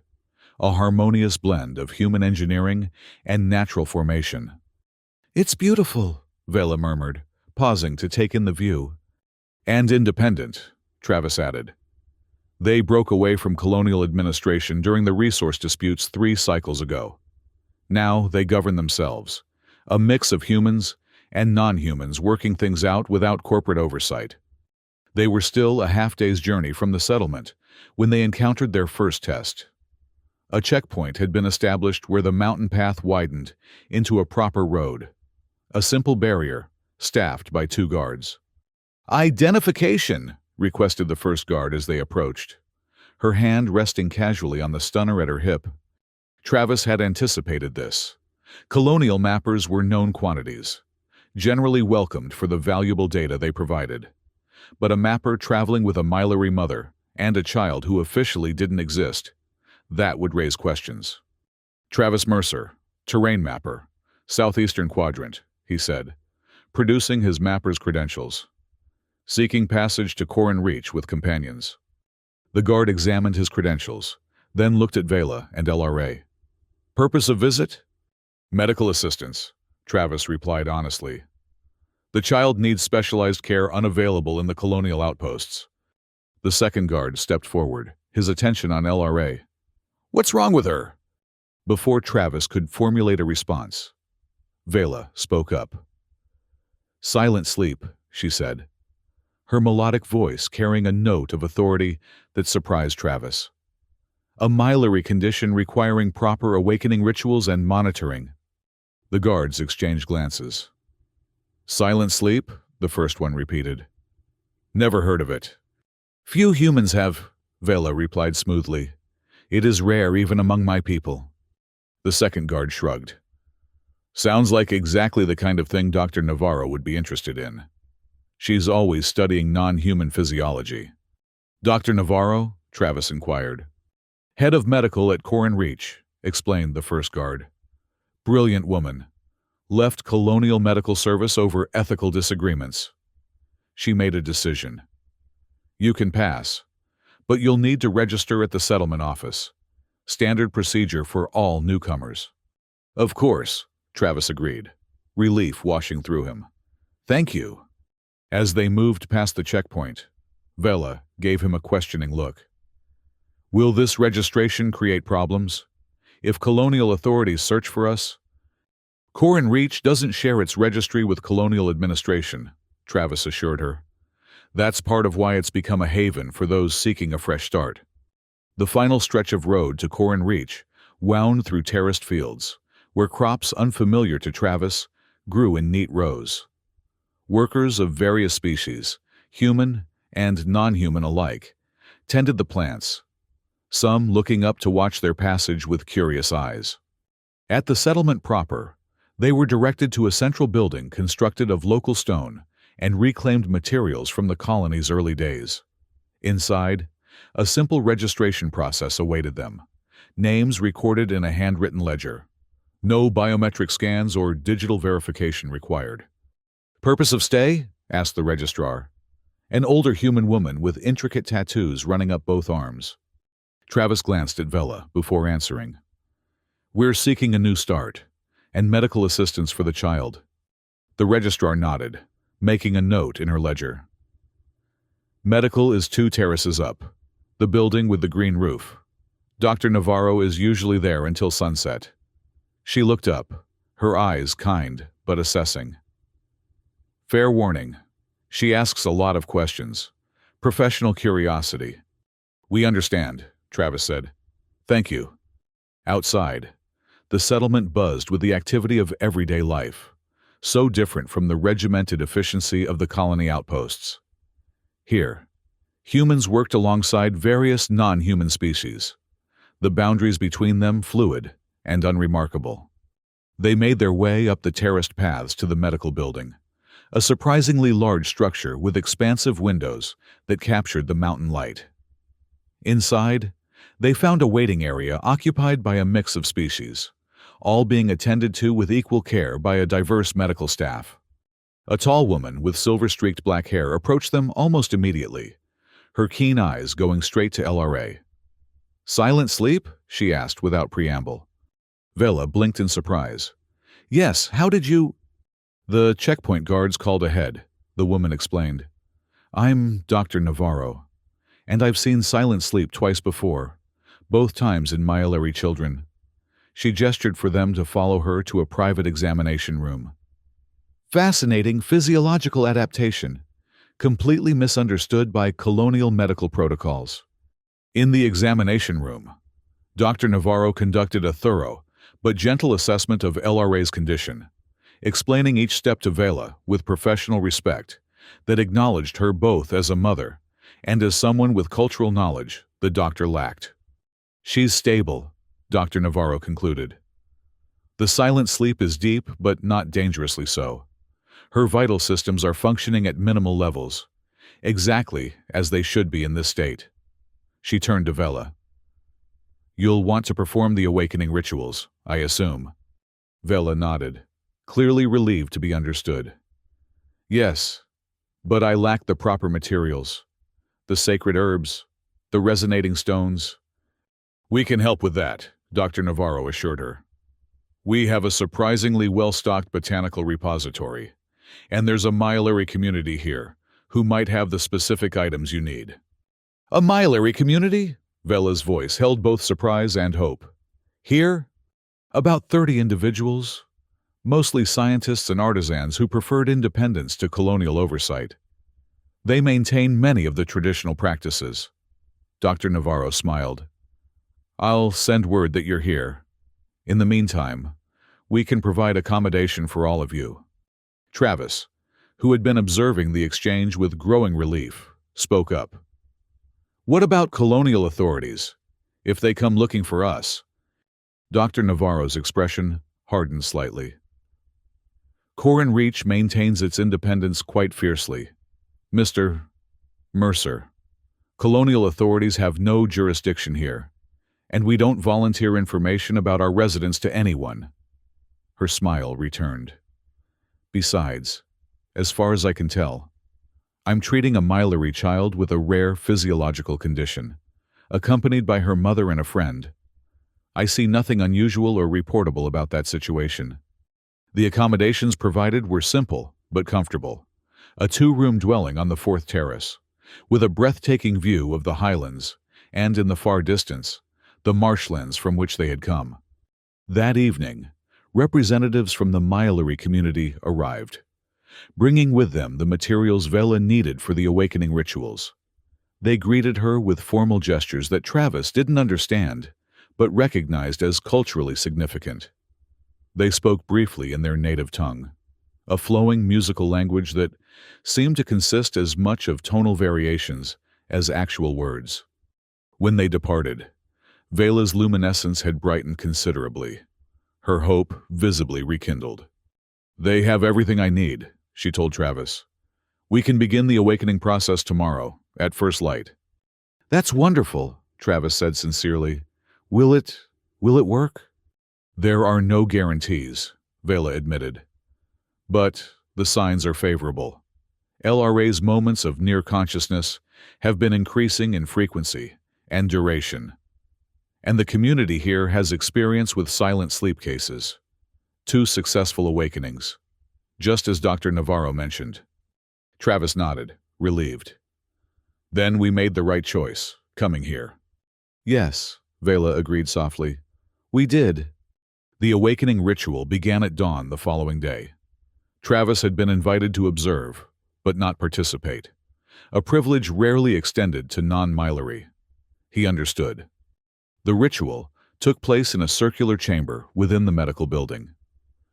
a harmonious blend of human engineering and natural formation. It's beautiful, Vela murmured, pausing to take in the view. And independent, Travis added. They broke away from colonial administration during the resource disputes 3 cycles ago. Now they govern themselves, a mix of humans and non-humans working things out without corporate oversight. They were still a half-day's journey from the settlement when they encountered their first test. A checkpoint had been established where the mountain path widened into a proper road, a simple barrier staffed by 2 guards. Identification, requested the first guard as they approached, her hand resting casually on the stunner at her hip. Travis had anticipated this. Colonial mappers were known quantities, generally welcomed for the valuable data they provided. But a mapper traveling with a military mother and a child who officially didn't exist, that would raise questions. Travis Mercer, terrain mapper, Southeastern Quadrant, he said, producing his mapper's credentials. Seeking passage to Corin Reach with companions. The guard examined his credentials, then looked at Vela and LRA. Purpose of visit? Medical assistance, Travis replied honestly. The child needs specialized care unavailable in the colonial outposts. The second guard stepped forward, his attention on LRA. What's wrong with her? Before Travis could formulate a response, Vela spoke up. Silent sleep, she said, her melodic voice carrying a note of authority that surprised Travis. A miliary condition requiring proper awakening rituals and monitoring. The guards exchanged glances. Silent sleep, the first one repeated. Never heard of it. Few humans have, Vela replied smoothly. It is rare even among my people. The second guard shrugged. Sounds like exactly the kind of thing Dr. Navarro would be interested in. She's always studying non-human physiology. Dr. Navarro? Travis inquired. Head of medical at Corin Reach, explained the first guard. Brilliant woman. Left colonial medical service over ethical disagreements. She made a decision. You can pass, but you'll need to register at the settlement office. Standard procedure for all newcomers. Of course, Travis agreed, relief washing through him. Thank you. As they moved past the checkpoint, Vela gave him a questioning look. Will this registration create problems? If colonial authorities search for us? Corin Reach doesn't share its registry with colonial administration, Travis assured her. That's part of why it's become a haven for those seeking a fresh start. The final stretch of road to Corin Reach wound through terraced fields, where crops unfamiliar to Travis grew in neat rows. Workers of various species, human and non-human alike, tended the plants, some looking up to watch their passage with curious eyes. At the settlement proper, they were directed to a central building constructed of local stone and reclaimed materials from the colony's early days. Inside, A simple registration process awaited them. Names recorded in a handwritten ledger. No biometric scans or digital verification required. "Purpose of stay?" asked the registrar. An older human woman with intricate tattoos running up both arms. Travis glanced at Vela before answering. "We're seeking a new start, and medical assistance for the child." The registrar nodded, making a note in her ledger. "Medical is 2 terraces up, the building with the green roof. Dr. Navarro is usually there until sunset." She looked up, her eyes kind but assessing. "Fair warning, she asks a lot of questions. Professional curiosity." "We understand," Travis said. "Thank you." Outside, the settlement buzzed with the activity of everyday life, so different from the regimented efficiency of the colony outposts. Here, humans worked alongside various non-human species, the boundaries between them fluid and unremarkable. They made their way up the terraced paths to the medical building, a surprisingly large structure with expansive windows that captured the mountain light. Inside, they found a waiting area occupied by a mix of species, all being attended to with equal care by a diverse medical staff. A tall woman with silver-streaked black hair approached them almost immediately, her keen eyes going straight to LRA. "Silent sleep?" she asked without preamble. Vela blinked in surprise. "Yes, how did you—" "The checkpoint guards called ahead," the woman explained. "I'm Dr. Navarro, and I've seen silent sleep twice before, both times in myelary children." She gestured for them to follow her to a private examination room. Fascinating physiological adaptation, completely misunderstood by colonial medical protocols. In the examination room, Dr. Navarro conducted a thorough but gentle assessment of LRA's condition, explaining each step to Vela with professional respect that acknowledged her both as a mother and as someone with cultural knowledge the doctor lacked. "She's stable," Dr. Navarro concluded. "The silent sleep is deep but not dangerously so. Her vital systems are functioning at minimal levels, exactly as they should be in this state." She turned to Vela. "You'll want to perform the awakening rituals, I assume." Vela nodded, clearly relieved to be understood. "Yes, but I lack the proper materials. The sacred herbs, the resonating stones." "We can help with that," Dr. Navarro assured her. "We have a surprisingly well-stocked botanical repository, and there's a myelary community here who might have the specific items you need." "A myelary community?" Vela's voice held both surprise and hope. "Here?" "About 30 individuals, mostly scientists and artisans who preferred independence to colonial oversight. They maintain many of the traditional practices." Dr. Navarro smiled. "I'll send word that you're here. In the meantime, we can provide accommodation for all of you." Travis, who had been observing the exchange with growing relief, spoke up. "What about colonial authorities, if they come looking for us?" Dr. Navarro's expression hardened slightly. "Corin Reach maintains its independence quite fiercely. Mr. Mercer, colonial authorities have no jurisdiction here, and we don't volunteer information about our residents to anyone." Her smile returned. "Besides, as far as I can tell, I'm treating a myelary child with a rare physiological condition, accompanied by her mother and a friend. I see nothing unusual or reportable about that situation." The accommodations provided were simple but comfortable. A 2-room dwelling on the 4th terrace, with a breathtaking view of the highlands and, in the far distance, the marshlands from which they had come. That evening, representatives from the myelary community arrived, bringing with them the materials Vela needed for the awakening rituals. They greeted her with formal gestures that Travis didn't understand, but recognized as culturally significant. They spoke briefly in their native tongue, a flowing musical language that seemed to consist as much of tonal variations as actual words. When they departed, Vela's luminescence had brightened considerably, her hope visibly rekindled. "They have everything I need," she told Travis. "We can begin the awakening process tomorrow, at first light." That's wonderful, Travis said sincerely. Will it, will it work? There are no guarantees, Vela admitted. But the signs are favorable. LRA's moments of near consciousness have been increasing in frequency and duration. And the community here has experience with silent sleep cases. 2 successful awakenings, just as Dr. Navarro mentioned. Travis nodded, relieved. Then we made the right choice, coming here. Yes, Vela agreed softly. We did. The awakening ritual began at dawn the following day. Travis had been invited to observe, but not participate, a privilege rarely extended to non-Mylery. He understood. The ritual took place in a circular chamber within the medical building,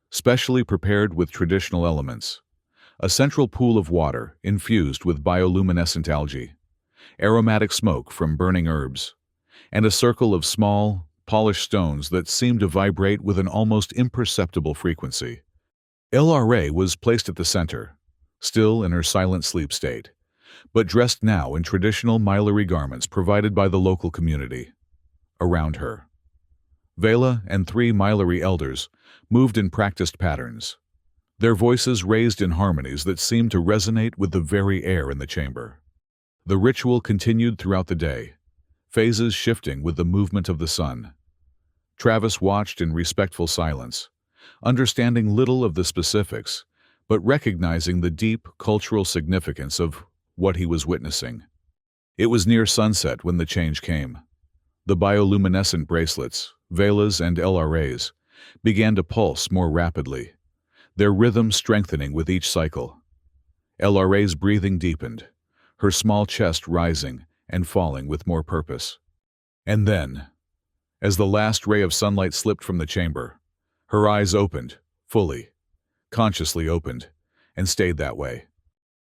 specially prepared with traditional elements, a central pool of water infused with bioluminescent algae, aromatic smoke from burning herbs, and a circle of small, polished stones that seemed to vibrate with an almost imperceptible frequency. LRA was placed at the center, still in her silent sleep state, but dressed now in traditional Mylery garments provided by the local community. Around her, Vela and 3 Mylery elders moved in practiced patterns, their voices raised in harmonies that seemed to resonate with the very air in the chamber. The ritual continued throughout the day, phases shifting with the movement of the sun. Travis watched in respectful silence, understanding little of the specifics, but recognizing the deep cultural significance of what he was witnessing. It was near sunset when the change came. The bioluminescent bracelets, Velas and LRAs, began to pulse more rapidly, their rhythm strengthening with each cycle. LRA's breathing deepened, her small chest rising and falling with more purpose. And then, as the last ray of sunlight slipped from the chamber, her eyes opened, fully, consciously opened, and stayed that way.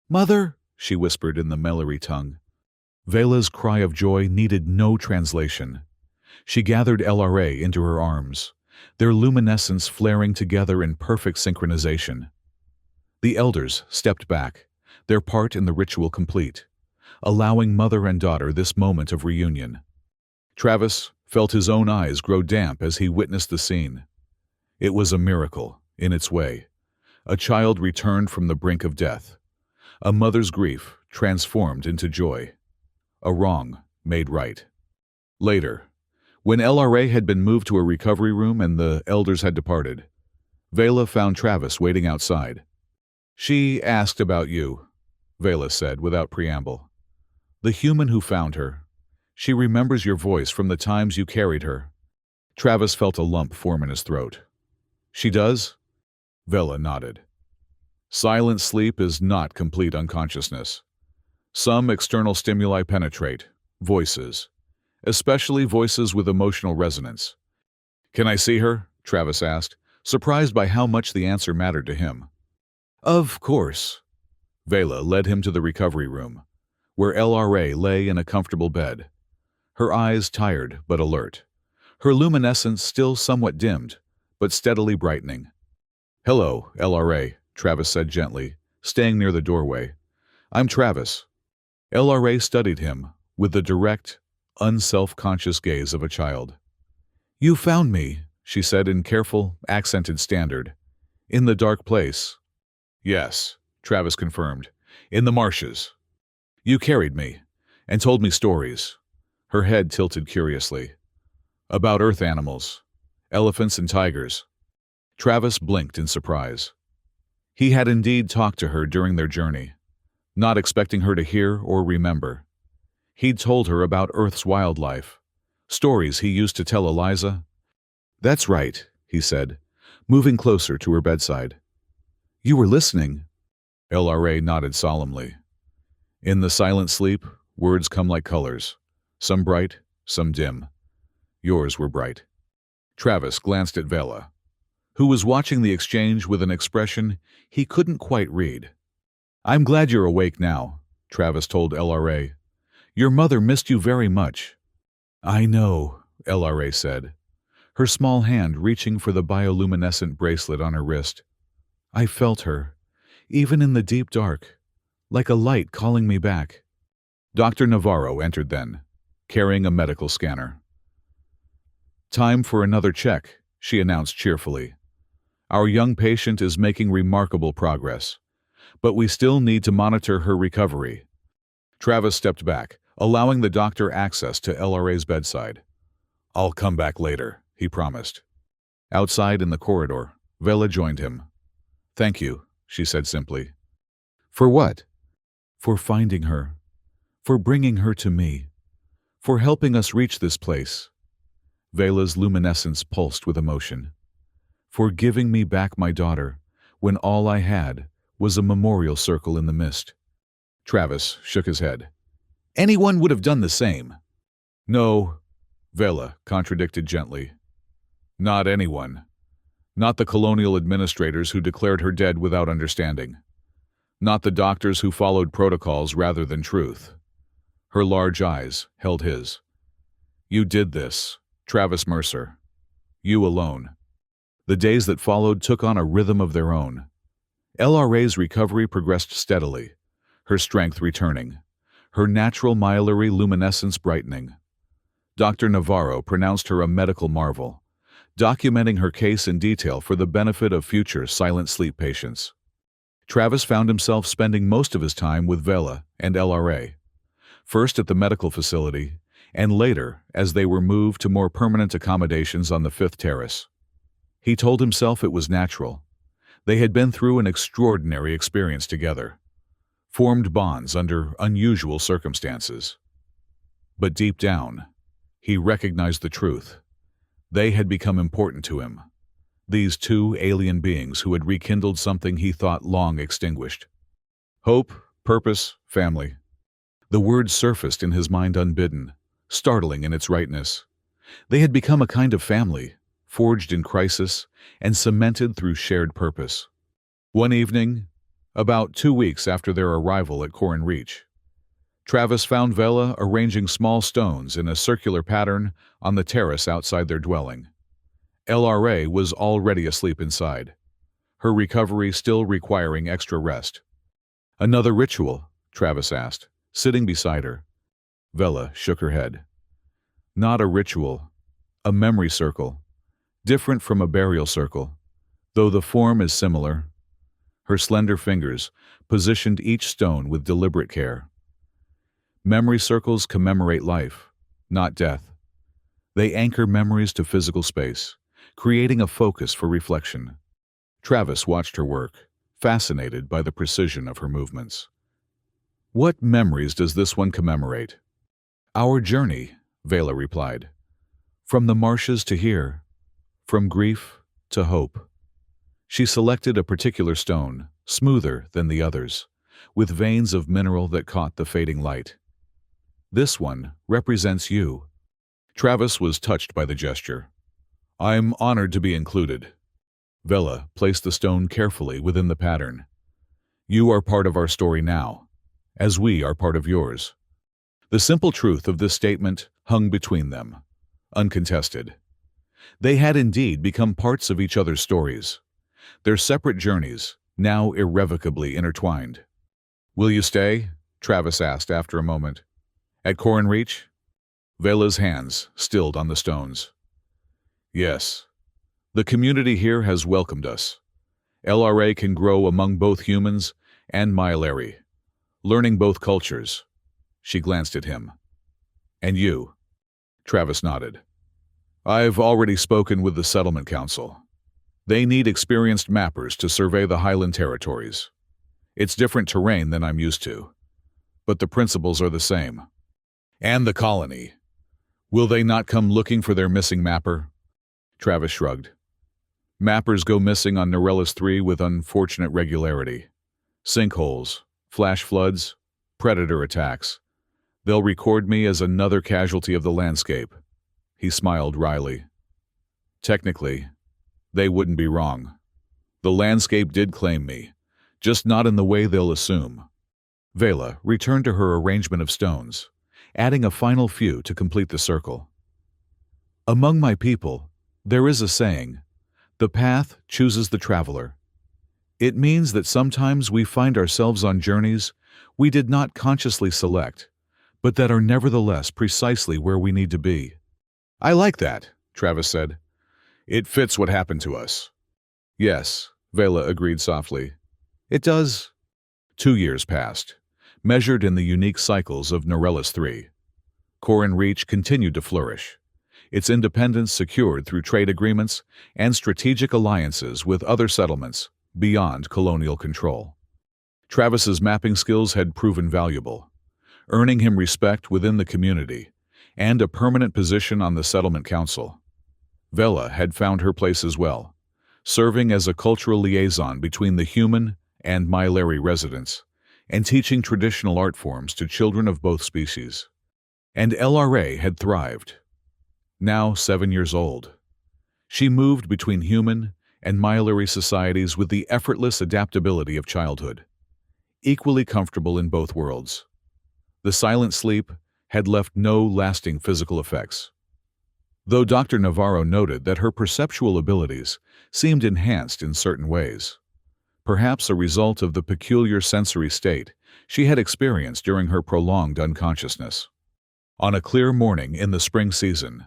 "Mother," she whispered in the Mylery tongue. Vela's cry of joy needed no translation. She gathered LRA into her arms, their luminescence flaring together in perfect synchronization. The elders stepped back, their part in the ritual complete, allowing mother and daughter this moment of reunion. Travis felt his own eyes grow damp as he witnessed the scene. It was a miracle, in its way. A child returned from the brink of death. A mother's grief transformed into joy. A wrong made right. Later, when LRA had been moved to a recovery room and the elders had departed, Vela found Travis waiting outside. "She asked about you," Vela said without preamble. "The human who found her. She remembers your voice from the times you carried her." Travis felt a lump form in his throat. "She does?" Vela nodded. Silent sleep is not complete unconsciousness. Some external stimuli penetrate, voices, especially voices with emotional resonance. "Can I see her?" Travis asked, surprised by how much the answer mattered to him. "Of course." Vela led him to the recovery room, where LRA lay in a comfortable bed, her eyes tired but alert, her luminescence still somewhat dimmed, but steadily brightening. "Hello, LRA," Travis said gently, staying near the doorway. "I'm Travis." LRA studied him with the direct, unself-conscious gaze of a child. "You found me," she said in careful, accented standard. "In the dark place." "Yes," Travis confirmed. "In the marshes. You carried me, and told me stories." Her head tilted curiously. "About earth animals, elephants and tigers." Travis blinked in surprise. He had indeed talked to her during their journey, not expecting her to hear or remember. He'd told her about Earth's wildlife, stories he used to tell Eliza. "That's right," he said, moving closer to her bedside. "You were listening." LRA nodded solemnly. "In the silent sleep, words come like colors, some bright, some dim. Yours were bright." Travis glanced at Vela, who was watching the exchange with an expression he couldn't quite read. "I'm glad you're awake now," Travis told LRA. "Your mother missed you very much." "I know," LRA said, her small hand reaching for the bioluminescent bracelet on her wrist. "I felt her, even in the deep dark, like a light calling me back." Dr. Navarro entered then, carrying a medical scanner. "Time for another check," she announced cheerfully. "Our young patient is making remarkable progress, but we still need to monitor her recovery." Travis stepped back, allowing the doctor access to LRA's bedside. "I'll come back later," he promised. Outside in the corridor, Vela joined him. "Thank you," she said simply. "For what?" "For finding her. For bringing her to me. For helping us reach this place." Vela's luminescence pulsed with emotion. "For giving me back my daughter, when all I had was a memorial circle in the mist." Travis shook his head. "Anyone would have done the same." "No," Vela contradicted gently. "Not anyone. Not the colonial administrators who declared her dead without understanding. Not the doctors who followed protocols rather than truth." Her large eyes held his. "You did this, Travis Mercer. You alone." The days that followed took on a rhythm of their own. LRA's recovery progressed steadily, her strength returning, her natural myelary luminescence brightening. Dr. Navarro pronounced her a medical marvel, documenting her case in detail for the benefit of future silent sleep patients. Travis found himself spending most of his time with Vela and LRA, first at the medical facility, and later as they were moved to more permanent accommodations on the 5th terrace. He told himself it was natural. They had been through an extraordinary experience together, formed bonds under unusual circumstances. But deep down, he recognized the truth. They had become important to him. These two alien beings who had rekindled something he thought long extinguished. Hope, purpose, family. The words surfaced in his mind unbidden, startling in its rightness. They had become a kind of family, forged in crisis and cemented through shared purpose. One evening, about 2 weeks after their arrival at Corin Reach, Travis found Vela arranging small stones in a circular pattern on the terrace outside their dwelling. LRA was already asleep inside, her recovery still requiring extra rest. "Another ritual?" Travis asked, sitting beside her. Vela shook her head. "Not a ritual, a memory circle, different from a burial circle, though the form is similar." Her slender fingers positioned each stone with deliberate care. Memory circles commemorate life, not death. They anchor memories to physical space, creating a focus for reflection. Travis watched her work, fascinated by the precision of her movements. "What memories does this one commemorate?" "Our journey," Vela replied. "From the marshes to here, from grief to hope." She selected a particular stone, smoother than the others, with veins of mineral that caught the fading light. "This one represents you." Travis was touched by the gesture. "I'm honored to be included." Vela placed the stone carefully within the pattern. "You are part of our story now, as we are part of yours." The simple truth of this statement hung between them, uncontested. They had indeed become parts of each other's stories, their separate journeys now irrevocably intertwined. "Will you stay?" Travis asked after a moment. "At Corin Reach?" Vela's hands stilled on the stones. "Yes. The community here has welcomed us. LRA can grow among both humans and myelary, learning both cultures." She glanced at him. "And you?" Travis nodded. "I've already spoken with the Settlement Council. They need experienced mappers to survey the Highland territories. It's different terrain than I'm used to, but the principles are the same." "And the colony. Will they not come looking for their missing mapper?" Travis shrugged. "Mappers go missing on Norellis 3 with unfortunate regularity. Sinkholes, flash floods, predator attacks. They'll record me as another casualty of the landscape." He smiled wryly. "Technically, they wouldn't be wrong. The landscape did claim me, just not in the way they'll assume." Vela returned to her arrangement of stones, adding a final few to complete the circle. "Among my people, there is a saying, 'The path chooses the traveler.' It means that sometimes we find ourselves on journeys we did not consciously select, but that are nevertheless precisely where we need to be. I like that, Travis said. It fits what happened to us. Yes, Vela agreed softly. It does. 2 years passed, measured in the unique cycles of Norellis 3. Corin Reach continued to flourish, its independence secured through trade agreements and strategic alliances with other settlements beyond colonial control. Travis's mapping skills had proven valuable, earning him respect within the community and a permanent position on the settlement council. Vela had found her place as well, serving as a cultural liaison between the human and Myleri residents, and teaching traditional art forms to children of both species. And LRA had thrived. Now 7 years old, she moved between human and Myleri societies with the effortless adaptability of childhood, equally comfortable in both worlds. The silent sleep had left no lasting physical effects, though Dr. Navarro noted that her perceptual abilities seemed enhanced in certain ways, perhaps a result of the peculiar sensory state she had experienced during her prolonged unconsciousness. On a clear morning in the spring season,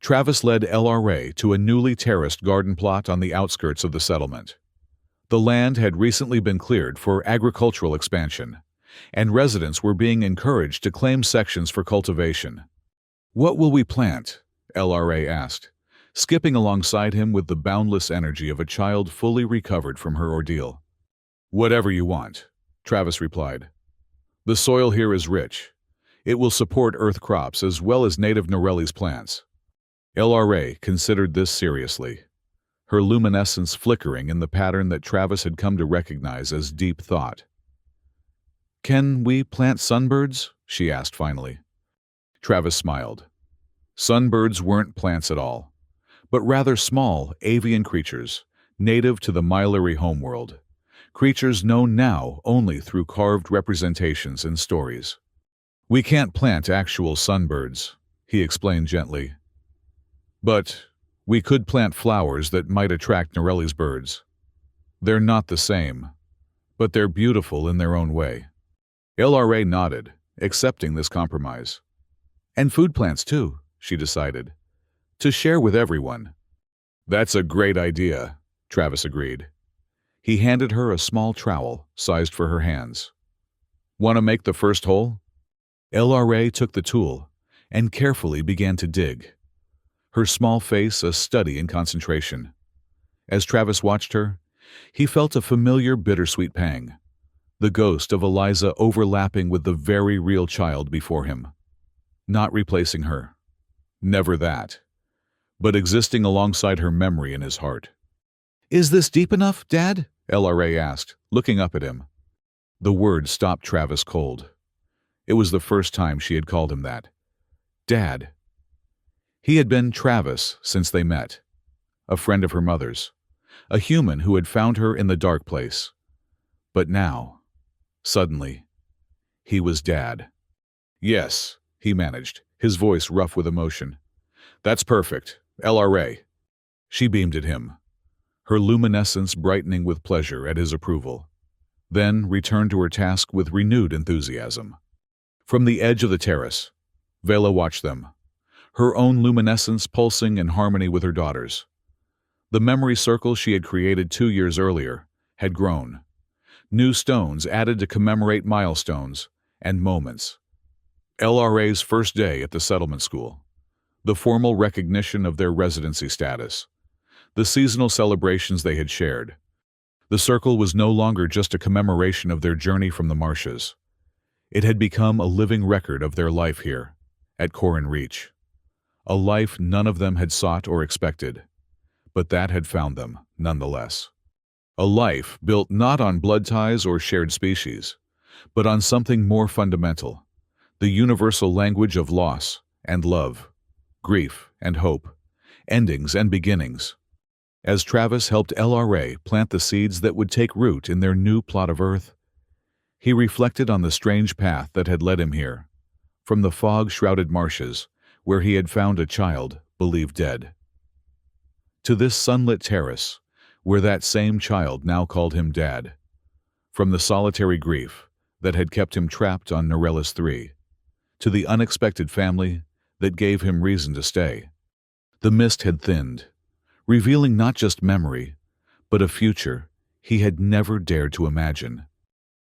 Travis led LRA to a newly terraced garden plot on the outskirts of the settlement. The land had recently been cleared for agricultural expansion, and residents were being encouraged to claim sections for cultivation. "What will we plant?" LRA asked, skipping alongside him with the boundless energy of a child fully recovered from her ordeal. "Whatever you want," Travis replied. "The soil here is rich. It will support earth crops as well as native Norellis plants." LRA considered this seriously, her luminescence flickering in the pattern that Travis had come to recognize as deep thought. "Can we plant sunbirds?" she asked finally. Travis smiled. Sunbirds weren't plants at all, but rather small avian creatures, native to the Myleri homeworld, creatures known now only through carved representations and stories. "We can't plant actual sunbirds," he explained gently. "But we could plant flowers that might attract Norelli's birds. They're not the same, but they're beautiful in their own way." LRA nodded, accepting this compromise. "And food plants too," she decided, "to share with everyone." "That's a great idea," Travis agreed. He handed her a small trowel sized for her hands. "Want to make the first hole?" LRA took the tool and carefully began to dig, her small face a study in concentration. As Travis watched her, he felt a familiar bittersweet pang, the ghost of Eliza overlapping with the very real child before him. Not replacing her. Never that. But existing alongside her memory in his heart. "Is this deep enough, Dad?" LRA asked, looking up at him. The word stopped Travis cold. It was the first time she had called him that. Dad. He had been Travis since they met, a friend of her mother's, a human who had found her in the dark place. But now, suddenly, he was Dad. "Yes," he managed, his voice rough with emotion. "That's perfect, LRA." She beamed at him, her luminescence brightening with pleasure at his approval, then returned to her task with renewed enthusiasm. From the edge of the terrace, Vela watched them, her own luminescence pulsing in harmony with her daughter's. The memory circle she had created 2 years earlier had grown, new stones added to commemorate milestones and moments. LRA's first day at the settlement school, the formal recognition of their residency status, the seasonal celebrations they had shared. The circle was no longer just a commemoration of their journey from the marshes. It had become a living record of their life here, at Corin Reach. A life none of them had sought or expected, but that had found them, nonetheless. A life built not on blood ties or shared species, but on something more fundamental, the universal language of loss and love, grief and hope, endings and beginnings. As Travis helped LRA plant the seeds that would take root in their new plot of earth, he reflected on the strange path that had led him here, from the fog-shrouded marshes where he had found a child believed dead, to this sunlit terrace where that same child now called him Dad, from the solitary grief that had kept him trapped on Norellis 3, to the unexpected family that gave him reason to stay. The mist had thinned, revealing not just memory, but a future he had never dared to imagine.